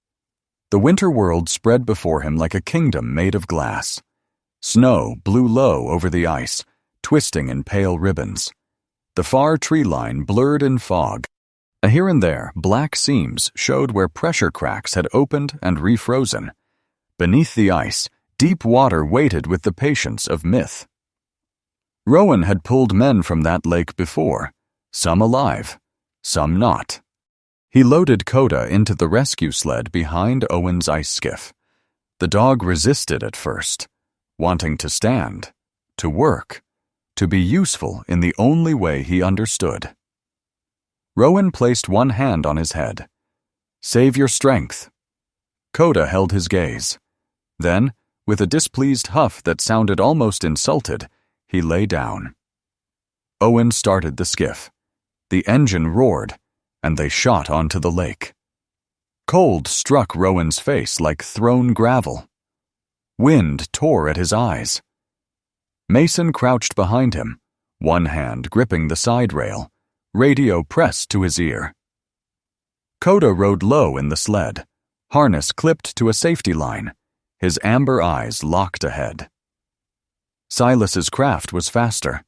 The winter world spread before him like a kingdom made of glass. Snow blew low over the ice, twisting in pale ribbons. The far tree line blurred in fog. Here and there, black seams showed where pressure cracks had opened and refrozen. Beneath the ice, deep water waited with the patience of myth. Rowan had pulled men from that lake before, some alive, some not. He loaded Coda into the rescue sled behind Owen's ice skiff. The dog resisted at first, wanting to stand, to work, to be useful in the only way he understood. Rowan placed one hand on his head. "Save your strength." Coda held his gaze. Then, with a displeased huff that sounded almost insulted, he lay down. Owen started the skiff. The engine roared, and they shot onto the lake. Cold struck Rowan's face like thrown gravel. Wind tore at his eyes. Mason crouched behind him, one hand gripping the side rail, radio pressed to his ear. Coda rode low in the sled, harness clipped to a safety line, his amber eyes locked ahead. Silas's craft was faster,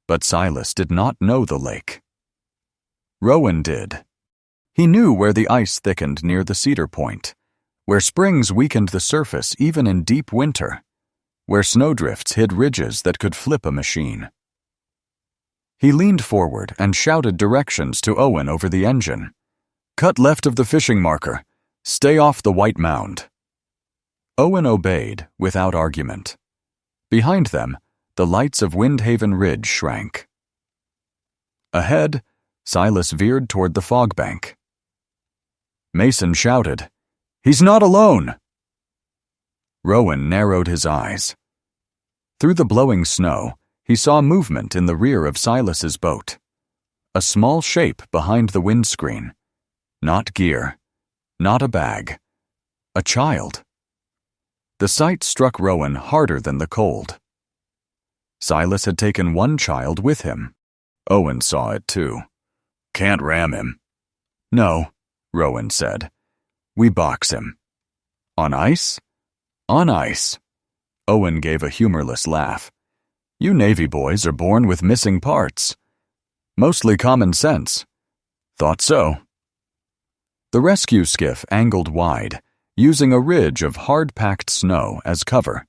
but Silas did not know the lake. Rowan did. He knew where the ice thickened near the cedar point, where springs weakened the surface even in deep winter, where snowdrifts hid ridges that could flip a machine. He leaned forward and shouted directions to Owen over the engine. "Cut left of the fishing marker. Stay off the white mound." Owen obeyed without argument. Behind them, the lights of Windhaven Ridge shrank. Ahead, Silas veered toward the fog bank. Mason shouted, "He's not alone!" Rowan narrowed his eyes. Through the blowing snow, he saw movement in the rear of Silas's boat. A small shape behind the windscreen. Not gear. Not a bag. A child. The sight struck Rowan harder than the cold. Silas had taken one child with him. Owen saw it too. "Can't ram him." "No," Rowan said. "We box him." "On ice?" "On ice." Owen gave a humorless laugh. "You Navy boys are born with missing parts. Mostly common sense." "Thought so." The rescue skiff angled wide, using a ridge of hard-packed snow as cover.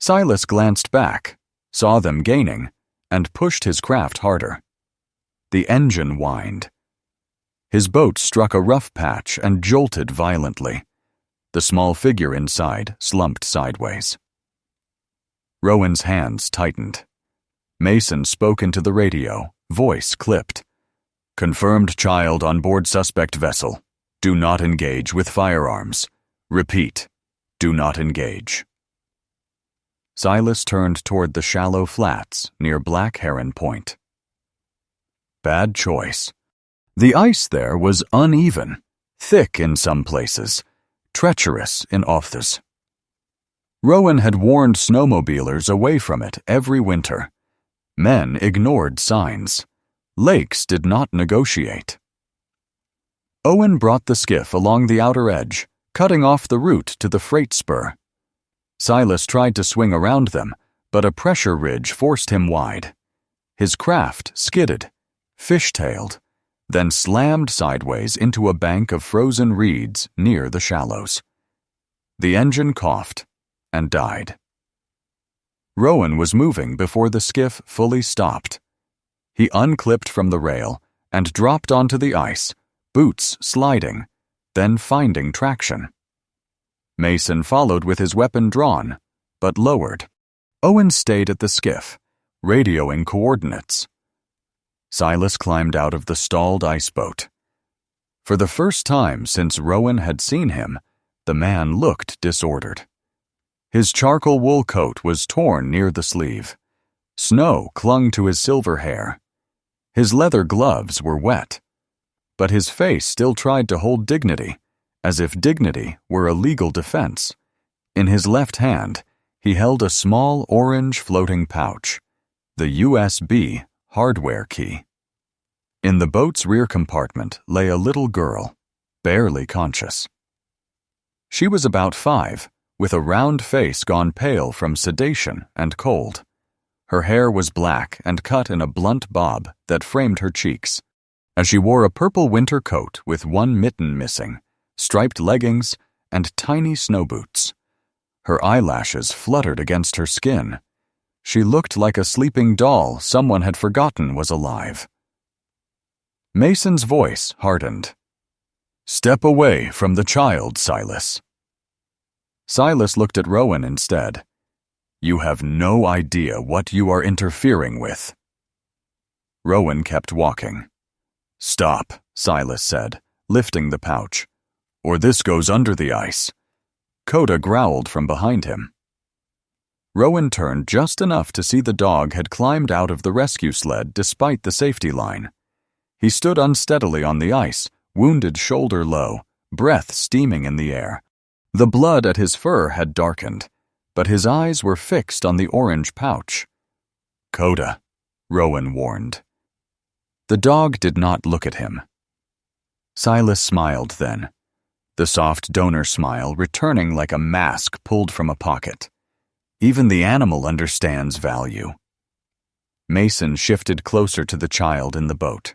Silas glanced back, saw them gaining, and pushed his craft harder. The engine whined. His boat struck a rough patch and jolted violently. The small figure inside slumped sideways. Rowan's hands tightened. Mason spoke into the radio, voice clipped. "Confirmed child on board suspect vessel. Do not engage with firearms. Repeat, do not engage." Silas turned toward the shallow flats near Black Heron Point. Bad choice. The ice there was uneven, thick in some places, treacherous in others. Rowan had warned snowmobilers away from it every winter. Men ignored signs. Lakes did not negotiate. Owen brought the skiff along the outer edge, cutting off the route to the freight spur. Silas tried to swing around them, but a pressure ridge forced him wide. His craft skidded, fish-tailed, then slammed sideways into a bank of frozen reeds near the shallows. The engine coughed and died. Rowan was moving before the skiff fully stopped. He unclipped from the rail and dropped onto the ice, boots sliding, then finding traction. Mason followed with his weapon drawn, but lowered. Owen stayed at the skiff, radioing coordinates. Silas climbed out of the stalled ice boat. For the first time since Rowan had seen him, the man looked disordered. His charcoal wool coat was torn near the sleeve. Snow clung to his silver hair. His leather gloves were wet. But his face still tried to hold dignity, as if dignity were a legal defense. In his left hand, he held a small orange floating pouch, the USB hardware key. In the boat's rear compartment lay a little girl, barely conscious. She was about 5, with a round face gone pale from sedation and cold. Her hair was black and cut in a blunt bob that framed her cheeks, as she wore a purple winter coat with one mitten missing, striped leggings, and tiny snow boots. Her eyelashes fluttered against her skin. She looked like a sleeping doll someone had forgotten was alive. Mason's voice hardened. "Step away from the child, Silas." Silas looked at Rowan instead. "You have no idea what you are interfering with." Rowan kept walking. "Stop," Silas said, lifting the pouch, "or this goes under the ice." Coda growled from behind him. Rowan turned just enough to see the dog had climbed out of the rescue sled despite the safety line. He stood unsteadily on the ice, wounded shoulder low, breath steaming in the air. The blood at his fur had darkened, but his eyes were fixed on the orange pouch. "Coda," Rowan warned. The dog did not look at him. Silas smiled then, the soft donor smile returning like a mask pulled from a pocket. Even the animal understands value. Mason shifted closer to the child in the boat.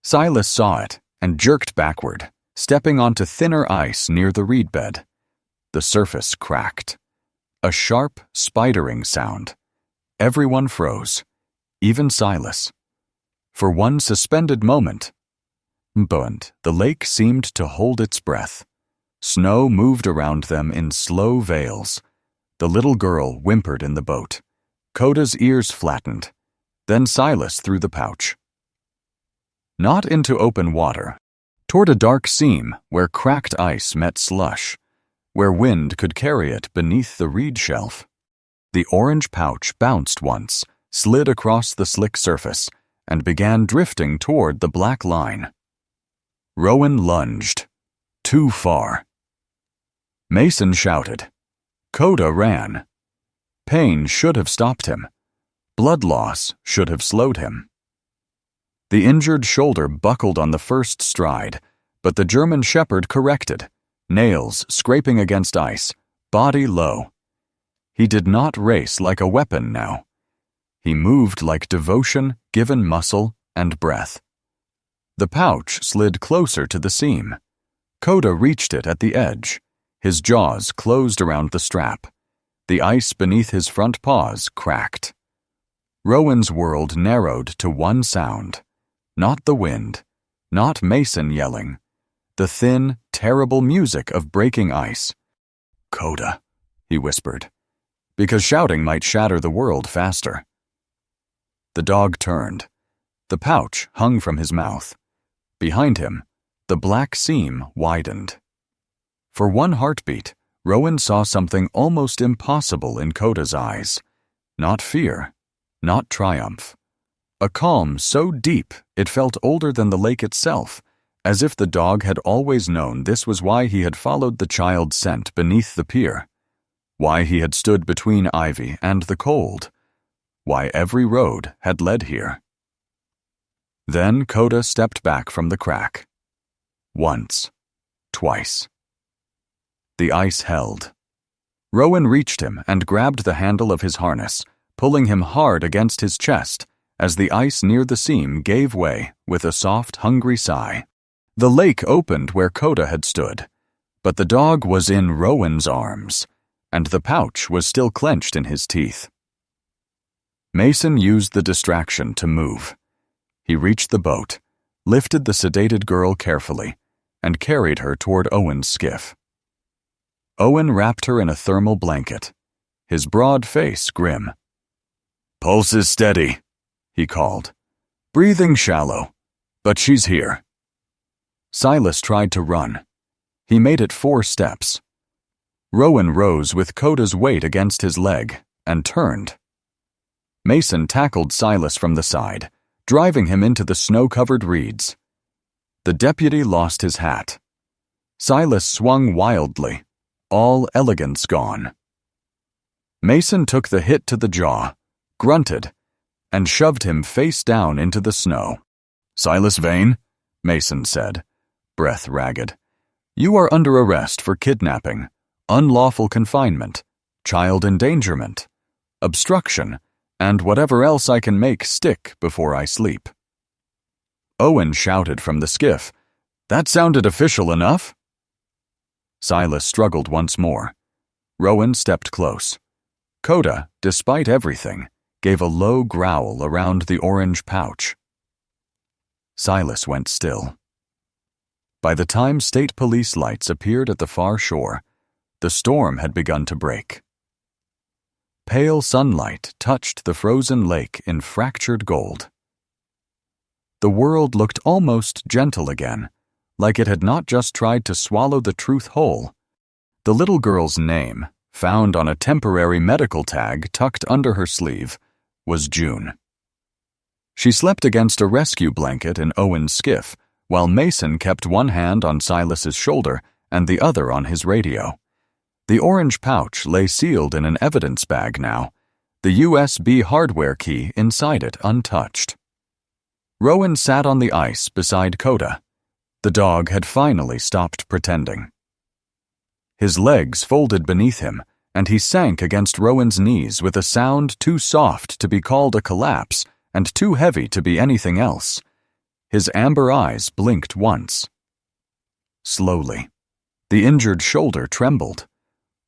Silas saw it and jerked backward, stepping onto thinner ice near the reed bed. The surface cracked. A sharp, spidering sound. Everyone froze, even Silas. For one suspended moment, but the lake seemed to hold its breath. Snow moved around them in slow veils. The little girl whimpered in the boat. Coda's ears flattened. Then Silas threw the pouch. Not into open water, toward a dark seam where cracked ice met slush, where wind could carry it beneath the reed shelf. The orange pouch bounced once, slid across the slick surface, and began drifting toward the black line. Rowan lunged. Too far. Mason shouted. Coda ran. Pain should have stopped him. Blood loss should have slowed him. The injured shoulder buckled on the first stride, but the German shepherd corrected, nails scraping against ice, body low. He did not race like a weapon now. He moved like devotion given muscle and breath. The pouch slid closer to the seam. Coda reached it at the edge. His jaws closed around the strap. The ice beneath his front paws cracked. Rowan's world narrowed to one sound. Not the wind, not Mason yelling. The thin, terrible music of breaking ice. Coda, he whispered, because shouting might shatter the world faster. The dog turned. The pouch hung from his mouth. Behind him, the black seam widened. For one heartbeat, Rowan saw something almost impossible in Coda's eyes. Not fear, not triumph. A calm so deep it felt older than the lake itself, as if the dog had always known this was why he had followed the child's scent beneath the pier, why he had stood between ivy and the cold, why every road had led here. Then Coda stepped back from the crack. Once. Twice. The ice held. Rowan reached him and grabbed the handle of his harness, pulling him hard against his chest as the ice near the seam gave way with a soft, hungry sigh. The lake opened where Coda had stood, but the dog was in Rowan's arms, and the pouch was still clenched in his teeth. Mason used the distraction to move. He reached the boat, lifted the sedated girl carefully, and carried her toward Owen's skiff. Owen wrapped her in a thermal blanket, his broad face grim. "Pulse is steady," he called. "Breathing shallow, but she's here." Silas tried to run. He made it 4 steps. Rowan rose with Coda's weight against his leg and turned. Mason tackled Silas from the side, driving him into the snow-covered reeds. The deputy lost his hat. Silas swung wildly, all elegance gone. Mason took the hit to the jaw, grunted, and shoved him face down into the snow. "Silas Vane," Mason said, breath ragged, "you are under arrest for kidnapping, unlawful confinement, child endangerment, obstruction, and whatever else I can make stick before I sleep." Owen shouted from the skiff, "That sounded official enough." Silas struggled once more. Rowan stepped close. Coda, despite everything, gave a low growl around the orange pouch. Silas went still. By the time state police lights appeared at the far shore, the storm had begun to break. Pale sunlight touched the frozen lake in fractured gold. The world looked almost gentle again, like it had not just tried to swallow the truth whole. The little girl's name, found on a temporary medical tag tucked under her sleeve, was June. She slept against a rescue blanket in Owen's skiff, while Mason kept one hand on Silas's shoulder and the other on his radio. The orange pouch lay sealed in an evidence bag now, the USB hardware key inside it untouched. Rowan sat on the ice beside Coda. The dog had finally stopped pretending. His legs folded beneath him, and he sank against Rowan's knees with a sound too soft to be called a collapse and too heavy to be anything else. His amber eyes blinked once. Slowly, the injured shoulder trembled.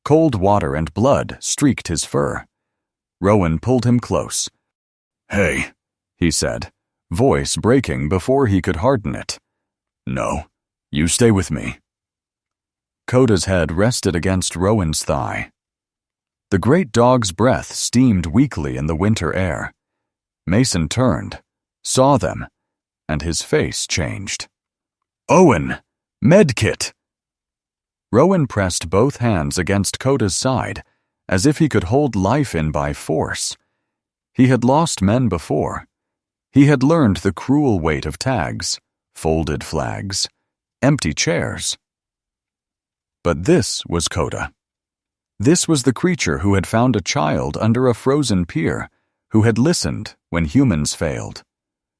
Cold water and blood streaked his fur. Rowan pulled him close. "Hey," he said, voice breaking before he could harden it. "No, you stay with me." Coda's head rested against Rowan's thigh. The great dog's breath steamed weakly in the winter air. Mason turned, saw them, and his face changed. "Owen! Medkit!" Rowan pressed both hands against Coda's side, as if he could hold life in by force. He had lost men before. He had learned the cruel weight of tags, folded flags, empty chairs. But this was Coda. This was the creature who had found a child under a frozen pier, who had listened when humans failed,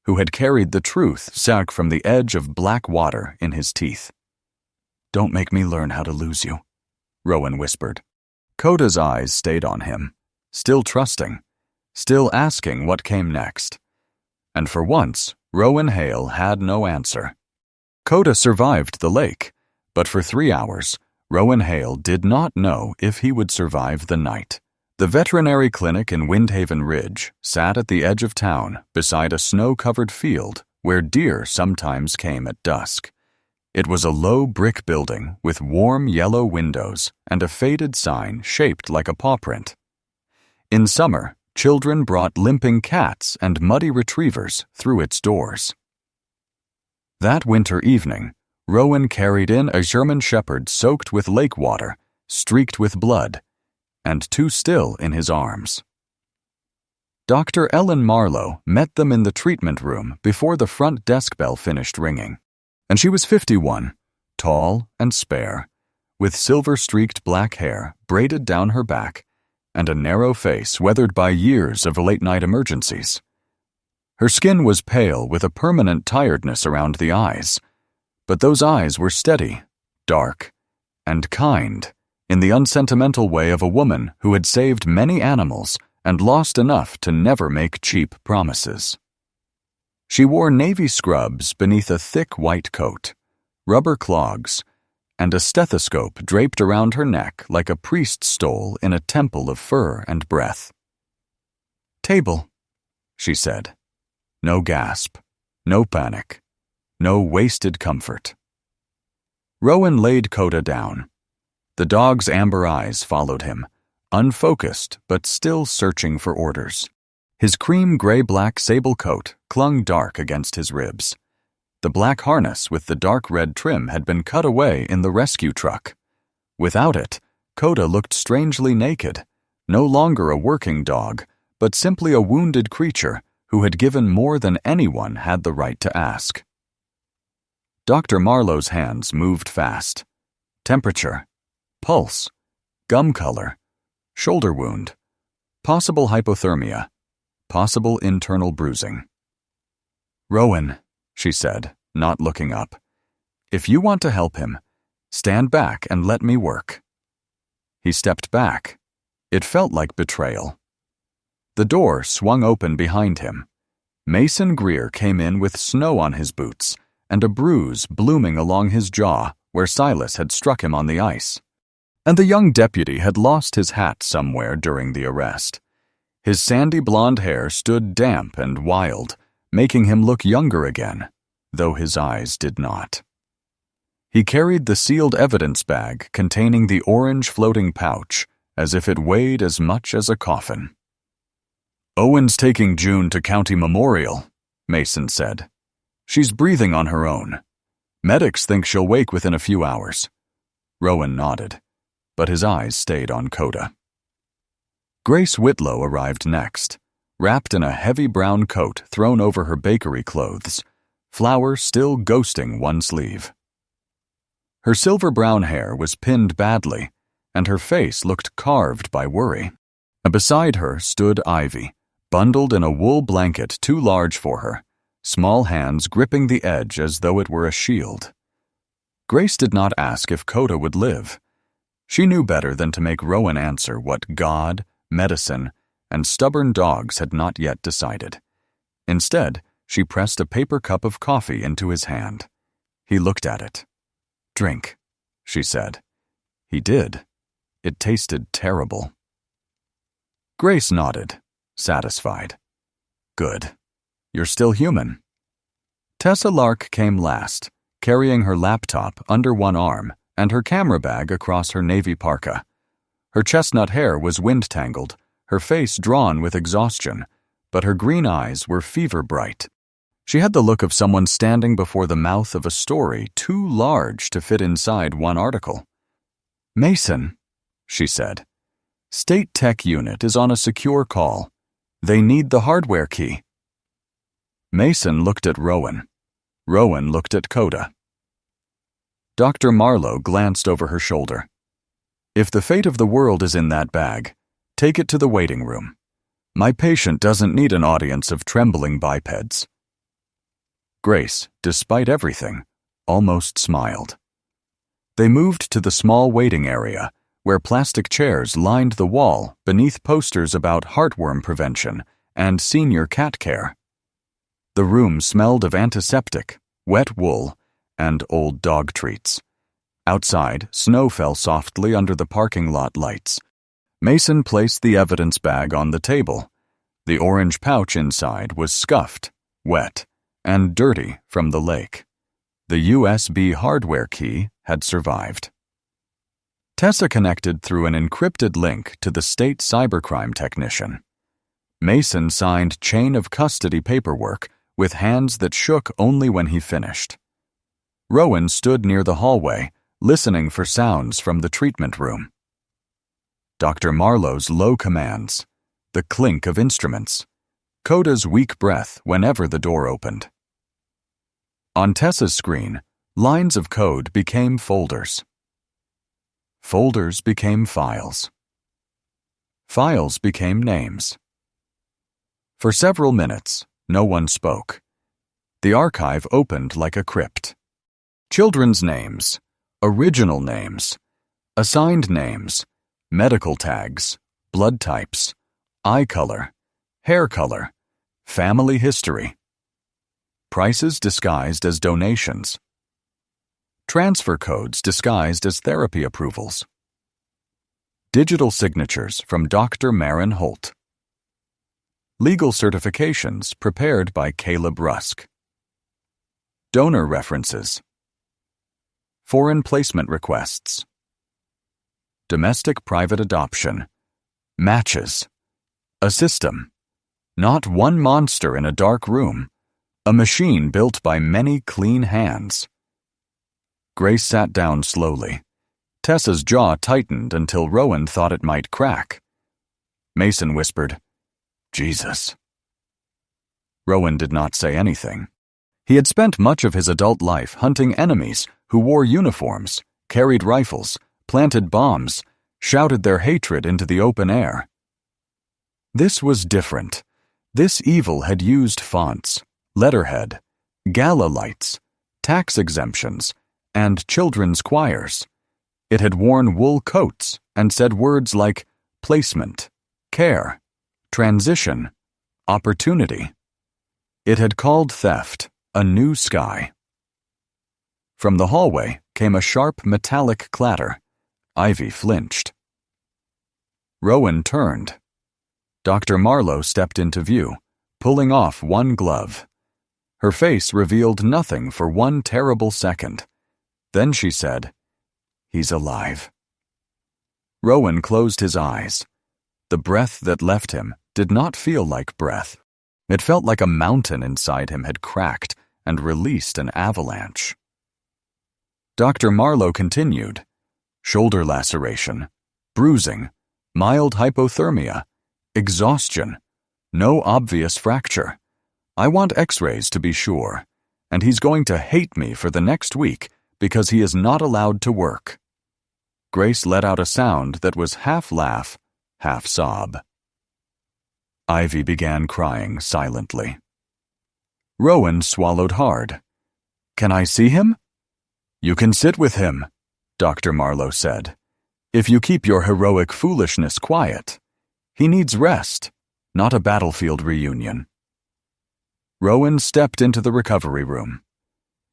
who had carried the truth sack from the edge of black water in his teeth. "Don't make me learn how to lose you," Rowan whispered. Coda's eyes stayed on him, still trusting, still asking what came next. And for once, Rowan Hale had no answer. Coda survived the lake, but for 3 hours, Rowan Hale did not know if he would survive the night. The veterinary clinic in Windhaven Ridge sat at the edge of town beside a snow-covered field where deer sometimes came at dusk. It was a low brick building with warm yellow windows and a faded sign shaped like a paw print. In summer, children brought limping cats and muddy retrievers through its doors. That winter evening, Rowan carried in a German shepherd soaked with lake water, streaked with blood, and too still in his arms. Dr. Ellen Marlowe met them in the treatment room before the front desk bell finished ringing. And she was 51, tall and spare, with silver-streaked black hair braided down her back and a narrow face weathered by years of late-night emergencies. Her skin was pale with a permanent tiredness around the eyes, but those eyes were steady, dark, and kind in the unsentimental way of a woman who had saved many animals and lost enough to never make cheap promises. She wore navy scrubs beneath a thick white coat, rubber clogs, and a stethoscope draped around her neck like a priest's stole in a temple of fur and breath. "Table," she said. No gasp, no panic, no wasted comfort. Rowan laid Coda down. The dog's amber eyes followed him, unfocused but still searching for orders. His cream gray-black sable coat clung dark against his ribs. The black harness with the dark red trim had been cut away in the rescue truck. Without it, Coda looked strangely naked, no longer a working dog, but simply a wounded creature who had given more than anyone had the right to ask. Dr. Marlowe's hands moved fast. Temperature, pulse, gum color, shoulder wound, possible hypothermia, possible internal bruising. "Rowan," she said, not looking up, "if you want to help him, stand back and let me work." He stepped back. It felt like betrayal. The door swung open behind him. Mason Greer came in with snow on his boots and a bruise blooming along his jaw where Silas had struck him on the ice. And the young deputy had lost his hat somewhere during the arrest. His sandy blonde hair stood damp and wild, making him look younger again, though his eyes did not. He carried the sealed evidence bag containing the orange floating pouch as if it weighed as much as a coffin. "Owen's taking June to County Memorial," Mason said. "She's breathing on her own. Medics think she'll wake within a few hours." Rowan nodded, but his eyes stayed on Coda. Grace Whitlow arrived next, wrapped in a heavy brown coat thrown over her bakery clothes, flowers still ghosting one sleeve. Her silver-brown hair was pinned badly, and her face looked carved by worry. And beside her stood Ivy, bundled in a wool blanket too large for her, small hands gripping the edge as though it were a shield. Grace did not ask if Coda would live. She knew better than to make Rowan answer what God, medicine, and stubborn dogs had not yet decided. Instead, she pressed a paper cup of coffee into his hand. He looked at it. "Drink," she said. He did. It tasted terrible. Grace nodded, satisfied. "Good. You're still human." Tessa Lark came last, carrying her laptop under one arm and her camera bag across her navy parka. Her chestnut hair was wind-tangled, her face drawn with exhaustion, but her green eyes were fever-bright. She had the look of someone standing before the mouth of a story too large to fit inside one article. "Mason," she said, "State Tech Unit is on a secure call. They need the hardware key." Mason looked at Rowan. Rowan looked at Coda. Dr. Marlowe glanced over her shoulder. "If the fate of the world is in that bag, take it to the waiting room. My patient doesn't need an audience of trembling bipeds." Grace, despite everything, almost smiled. They moved to the small waiting area, where plastic chairs lined the wall beneath posters about heartworm prevention and senior cat care. The room smelled of antiseptic, wet wool, and old dog treats. Outside, snow fell softly under the parking lot lights. Mason placed the evidence bag on the table. The orange pouch inside was scuffed, wet, and dirty from the lake. The USB hardware key had survived. Tessa connected through an encrypted link to the state cybercrime technician. Mason signed chain of custody paperwork with hands that shook only when he finished. Rowan stood near the hallway, listening for sounds from the treatment room. Dr. Marlowe's low commands, the clink of instruments, Coda's weak breath whenever the door opened. On Tessa's screen, lines of code became folders. Folders became files. Files became names. For several minutes, no one spoke. The archive opened like a crypt. Children's names, original names, assigned names, medical tags, blood types, eye color, hair color, family history. Prices disguised as donations. Transfer codes disguised as therapy approvals. Digital signatures from Dr. Marin Holt. Legal certifications prepared by Caleb Rusk. Donor references. Foreign placement requests. Domestic private adoption. Matches. A system. Not one monster in a dark room. A machine built by many clean hands. Grace sat down slowly. Tessa's jaw tightened until Rowan thought it might crack. Mason whispered, "Jesus." Rowan did not say anything. He had spent much of his adult life hunting enemies who wore uniforms, carried rifles, planted bombs, shouted their hatred into the open air. This was different. This evil had used fonts, letterhead, gala lights, tax exemptions, and children's choirs. It had worn wool coats and said words like placement, care, transition, opportunity. It had called theft a new sky. From the hallway came a sharp metallic clatter. Ivy flinched. Rowan turned. Dr. Marlowe stepped into view, pulling off one glove. Her face revealed nothing for one terrible second. Then she said, "He's alive." Rowan closed his eyes. The breath that left him did not feel like breath. It felt like a mountain inside him had cracked and released an avalanche. Dr. Marlowe continued. Shoulder laceration, bruising, mild hypothermia, exhaustion, no obvious fracture. I want x-rays to be sure, and he's going to hate me for the next week because he is not allowed to work. Grace let out a sound that was half laugh, half sob. Ivy began crying silently. Rowan swallowed hard. "Can I see him?" "You can sit with him," Dr. Marlowe said, "if you keep your heroic foolishness quiet. He needs rest, not a battlefield reunion." Rowan stepped into the recovery room.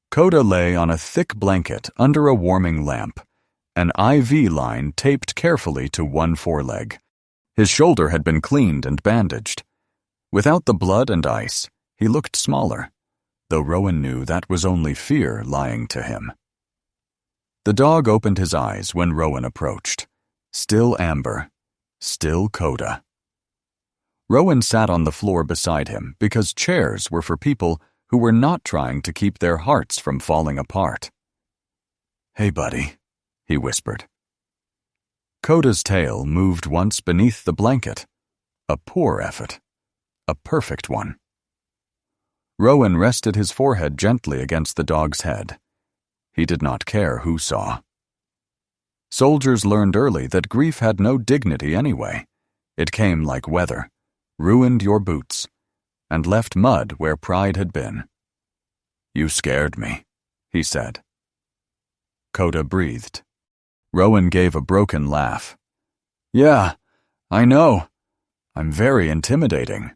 Coda lay on a thick blanket under a warming lamp, an IV line taped carefully to one foreleg. His shoulder had been cleaned and bandaged. Without the blood and ice, he looked smaller, though Rowan knew that was only fear lying to him. The dog opened his eyes when Rowan approached. Still Amber, still Coda. Rowan sat on the floor beside him because chairs were for people who were not trying to keep their hearts from falling apart. "Hey, buddy," he whispered. Coda's tail moved once beneath the blanket. A poor effort. A perfect one. Rowan rested his forehead gently against the dog's head. He did not care who saw. Soldiers learned early that grief had no dignity anyway. It came like weather, ruined your boots, and left mud where pride had been. "You scared me," he said. Coda breathed. Rowan gave a broken laugh. "Yeah, I know. I'm very intimidating."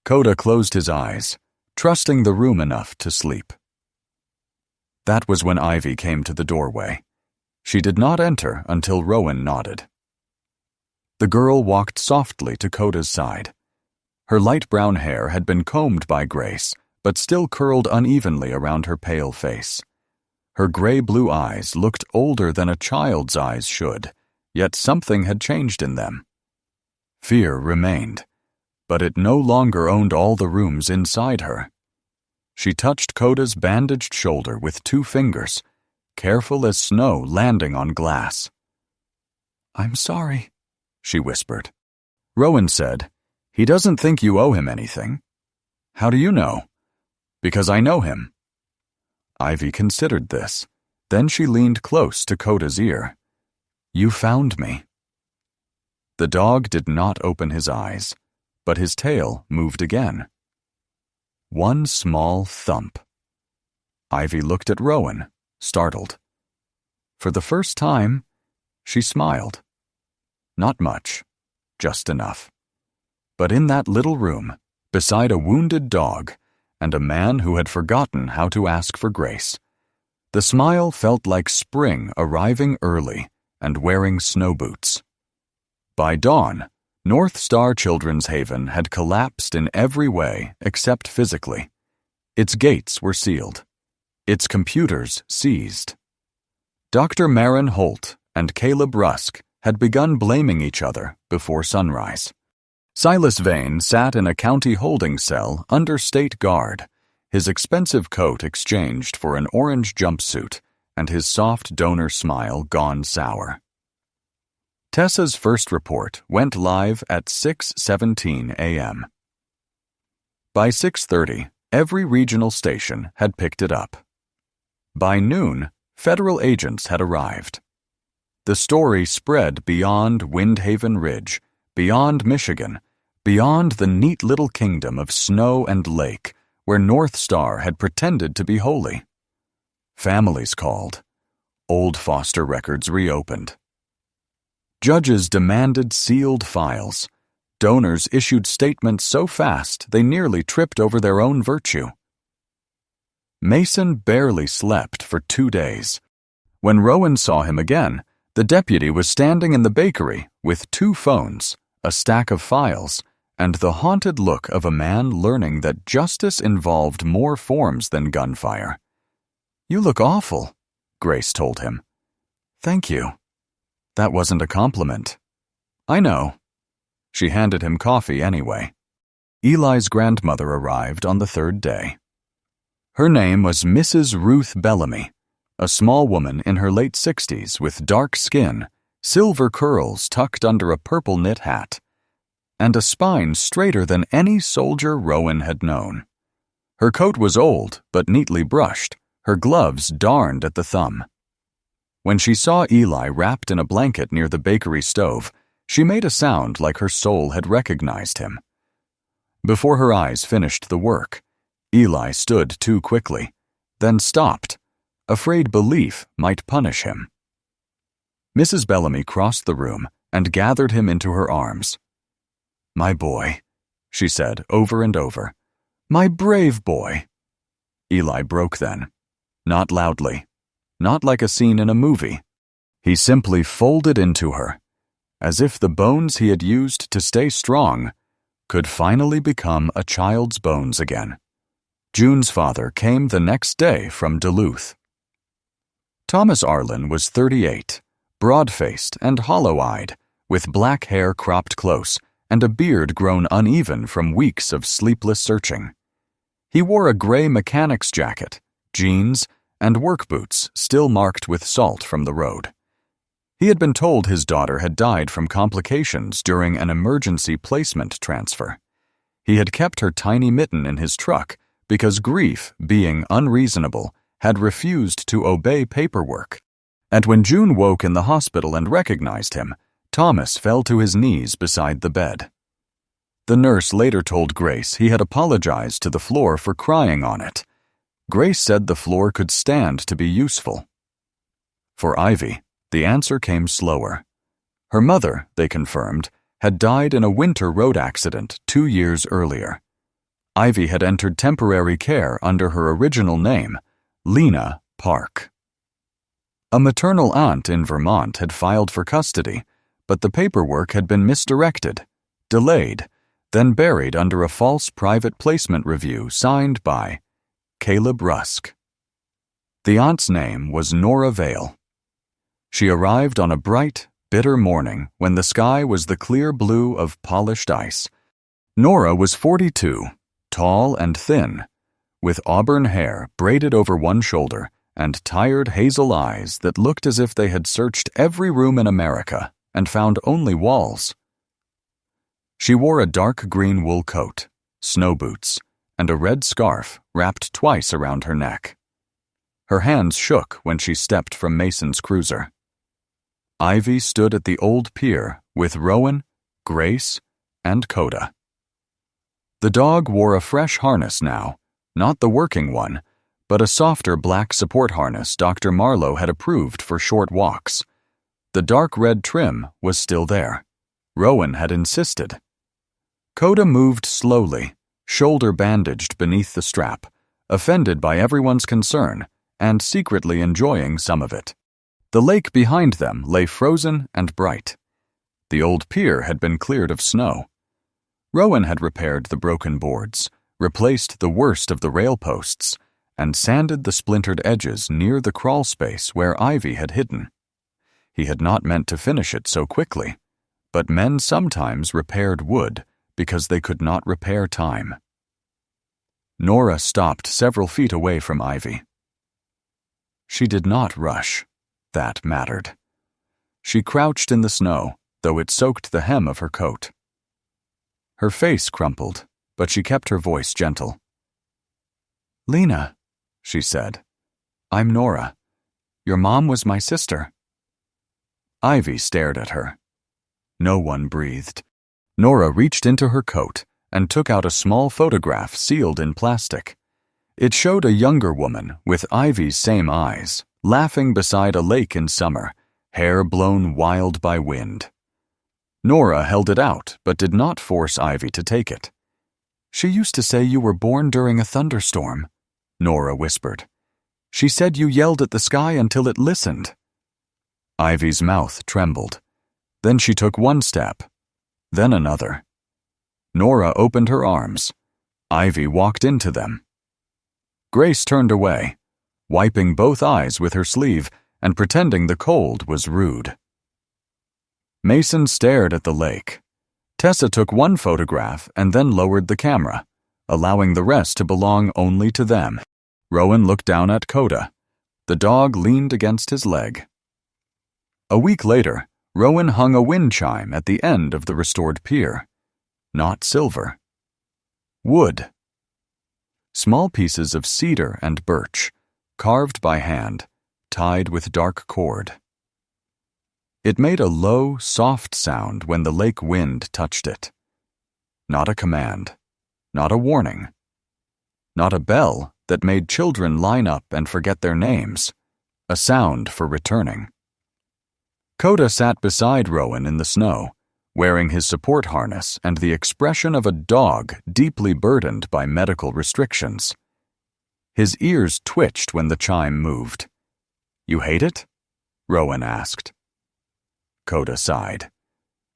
Coda closed his eyes, trusting the room enough to sleep. That was when Ivy came to the doorway. She did not enter until Rowan nodded. The girl walked softly to Coda's side. Her light brown hair had been combed by Grace, but still curled unevenly around her pale face. Her gray-blue eyes looked older than a child's eyes should, yet something had changed in them. Fear remained, but it no longer owned all the rooms inside her. She touched Coda's bandaged shoulder with 2 fingers, careful as snow landing on glass. "I'm sorry," she whispered. Rowan said, "He doesn't think you owe him anything." "How do you know?" "Because I know him." Ivy considered this. Then she leaned close to Coda's ear. "You found me." The dog did not open his eyes, but his tail moved again. One small thump. Ivy looked at Rowan, startled. For the first time, she smiled. Not much, just enough. But in that little room, beside a wounded dog and a man who had forgotten how to ask for grace, the smile felt like spring arriving early and wearing snow boots. By dawn, North Star Children's Haven had collapsed in every way except physically. Its gates were sealed. Its computers seized. Dr. Marin Holt and Caleb Rusk had begun blaming each other before sunrise. Silas Vane sat in a county holding cell under state guard, his expensive coat exchanged for an orange jumpsuit and his soft donor smile gone sour. Tessa's first report went live at 6:17 a.m. By 6:30, every regional station had picked it up. By noon, federal agents had arrived. The story spread beyond Windhaven Ridge, beyond Michigan, beyond the neat little kingdom of snow and lake where North Star had pretended to be holy. Families called. Old foster records reopened. Judges demanded sealed files. Donors issued statements so fast they nearly tripped over their own virtue. Mason barely slept for 2 days. When Rowan saw him again, the deputy was standing in the bakery with 2 phones, a stack of files, and the haunted look of a man learning that justice involved more forms than gunfire. "You look awful," Grace told him. "Thank you." That wasn't a compliment. "I know." She handed him coffee anyway. Eli's grandmother arrived on the 3rd day. Her name was Mrs. Ruth Bellamy, a small woman in her late 60s with dark skin, silver curls tucked under a purple knit hat, and a spine straighter than any soldier Rowan had known. Her coat was old but neatly brushed, her gloves darned at the thumb. When she saw Eli wrapped in a blanket near the bakery stove, she made a sound like her soul had recognized him. Before her eyes finished the work, Eli stood too quickly, then stopped, afraid belief might punish him. Mrs. Bellamy crossed the room and gathered him into her arms. "My boy," she said over and over. My brave boy. Eli broke then. Not loudly. Not like a scene in a movie. He simply folded into her, as if the bones he had used to stay strong could finally become a child's bones again. June's father came the next day from Duluth. Thomas Arlen was 38, broad-faced and hollow-eyed, with black hair cropped close and a beard grown uneven from weeks of sleepless searching. He wore a gray mechanic's jacket, jeans, and work boots still marked with salt from the road. He had been told his daughter had died from complications during an emergency placement transfer. He had kept her tiny mitten in his truck because grief, being unreasonable, had refused to obey paperwork. And when June woke in the hospital and recognized him, Thomas fell to his knees beside the bed. The nurse later told Grace he had apologized to the floor for crying on it. Grace said the floor could stand to be useful. For Ivy, the answer came slower. Her mother, they confirmed, had died in a winter road accident 2 years earlier. Ivy had entered temporary care under her original name, Lena Park. A maternal aunt in Vermont had filed for custody, but the paperwork had been misdirected, delayed, then buried under a false private placement review signed by Caleb Rusk. The aunt's name was Nora Vale. She arrived on a bright, bitter morning when the sky was the clear blue of polished ice. Nora was 42, tall and thin, with auburn hair braided over one shoulder and tired hazel eyes that looked as if they had searched every room in America and found only walls. She wore a dark green wool coat, snow boots, and a red scarf wrapped twice around her neck. Her hands shook when she stepped from Mason's cruiser. Ivy stood at the old pier with Rowan, Grace, and Coda. The dog wore a fresh harness now, not the working one, but a softer black support harness Dr. Marlowe had approved for short walks. The dark red trim was still there. Rowan had insisted. Coda moved slowly, shoulder bandaged beneath the strap, offended by everyone's concern and secretly enjoying some of it. The lake behind them lay frozen and bright. The old pier had been cleared of snow. Rowan had repaired the broken boards, replaced the worst of the rail posts, and sanded the splintered edges near the crawl space where Ivy had hidden. He had not meant to finish it so quickly, but men sometimes repaired wood because they could not repair time. Nora stopped several feet away from Ivy. She did not rush. That mattered. She crouched in the snow, though it soaked the hem of her coat. Her face crumpled, but she kept her voice gentle. "Lena," she said, "I'm Nora. Your mom was my sister." Ivy stared at her. No one breathed. Nora reached into her coat and took out a small photograph sealed in plastic. It showed a younger woman with Ivy's same eyes, laughing beside a lake in summer, hair blown wild by wind. Nora held it out but did not force Ivy to take it. "She used to say you were born during a thunderstorm," Nora whispered. "She said you yelled at the sky until it listened." Ivy's mouth trembled. Then she took one step, then another. Nora opened her arms. Ivy walked into them. Grace turned away, wiping both eyes with her sleeve and pretending the cold was rude. Mason stared at the lake. Tessa took one photograph and then lowered the camera, allowing the rest to belong only to them. Rowan looked down at Coda. The dog leaned against his leg. A week later, Rowan hung a wind chime at the end of the restored pier. Not silver. Wood. Small pieces of cedar and birch, carved by hand, tied with dark cord. It made a low, soft sound when the lake wind touched it. Not a command, not a warning, not a bell that made children line up and forget their names, a sound for returning. Coda sat beside Rowan in the snow, wearing his support harness and the expression of a dog deeply burdened by medical restrictions. His ears twitched when the chime moved. "You hate it?" Rowan asked. Coda sighed.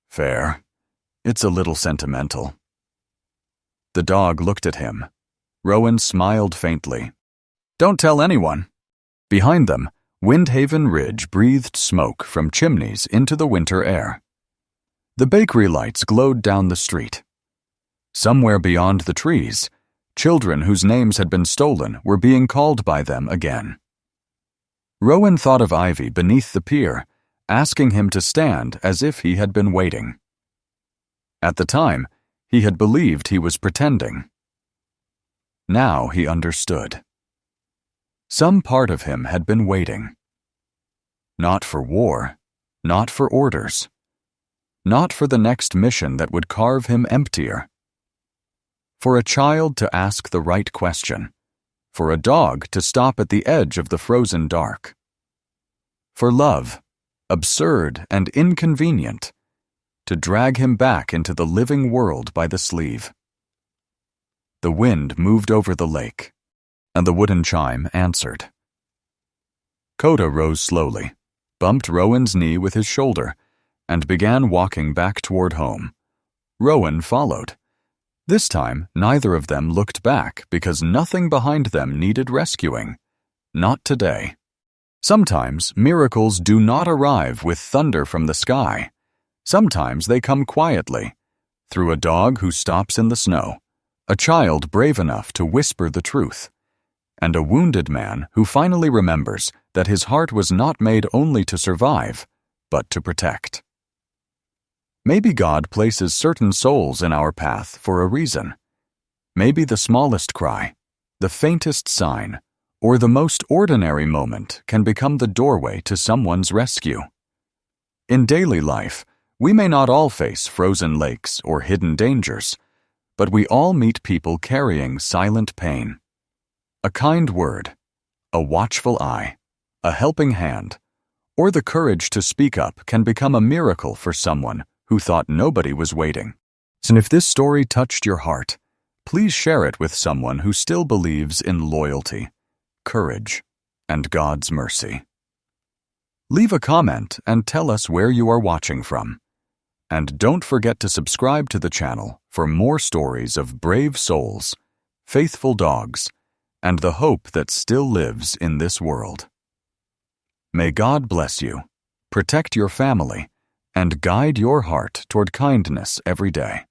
"Fair. It's a little sentimental." The dog looked at him. Rowan smiled faintly. "Don't tell anyone." Behind them, Windhaven Ridge breathed smoke from chimneys into the winter air. The bakery lights glowed down the street. Somewhere beyond the trees, children whose names had been stolen were being called by them again. Rowan thought of Ivy beneath the pier, asking him to stand as if he had been waiting. At the time, he had believed he was pretending. Now he understood. Some part of him had been waiting. Not for war, not for orders, not for the next mission that would carve him emptier. For a child to ask the right question, for a dog to stop at the edge of the frozen dark. For love, absurd and inconvenient, to drag him back into the living world by the sleeve. The wind moved over the lake, and the wooden chime answered. Coda rose slowly, bumped Rowan's knee with his shoulder, and began walking back toward home. Rowan followed. This time, neither of them looked back because nothing behind them needed rescuing. Not today. Sometimes miracles do not arrive with thunder from the sky. Sometimes they come quietly, through a dog who stops in the snow, a child brave enough to whisper the truth, and a wounded man who finally remembers that his heart was not made only to survive, but to protect. Maybe God places certain souls in our path for a reason. Maybe the smallest cry, the faintest sign, or the most ordinary moment can become the doorway to someone's rescue. In daily life, we may not all face frozen lakes or hidden dangers, but we all meet people carrying silent pain. A kind word, a watchful eye, a helping hand, or the courage to speak up can become a miracle for someone who thought nobody was waiting. And if this story touched your heart, please share it with someone who still believes in loyalty, courage, and God's mercy. Leave a comment and tell us where you are watching from. And don't forget to subscribe to the channel for more stories of brave souls, faithful dogs, and the hope that still lives in this world. May God bless you, protect your family, and guide your heart toward kindness every day.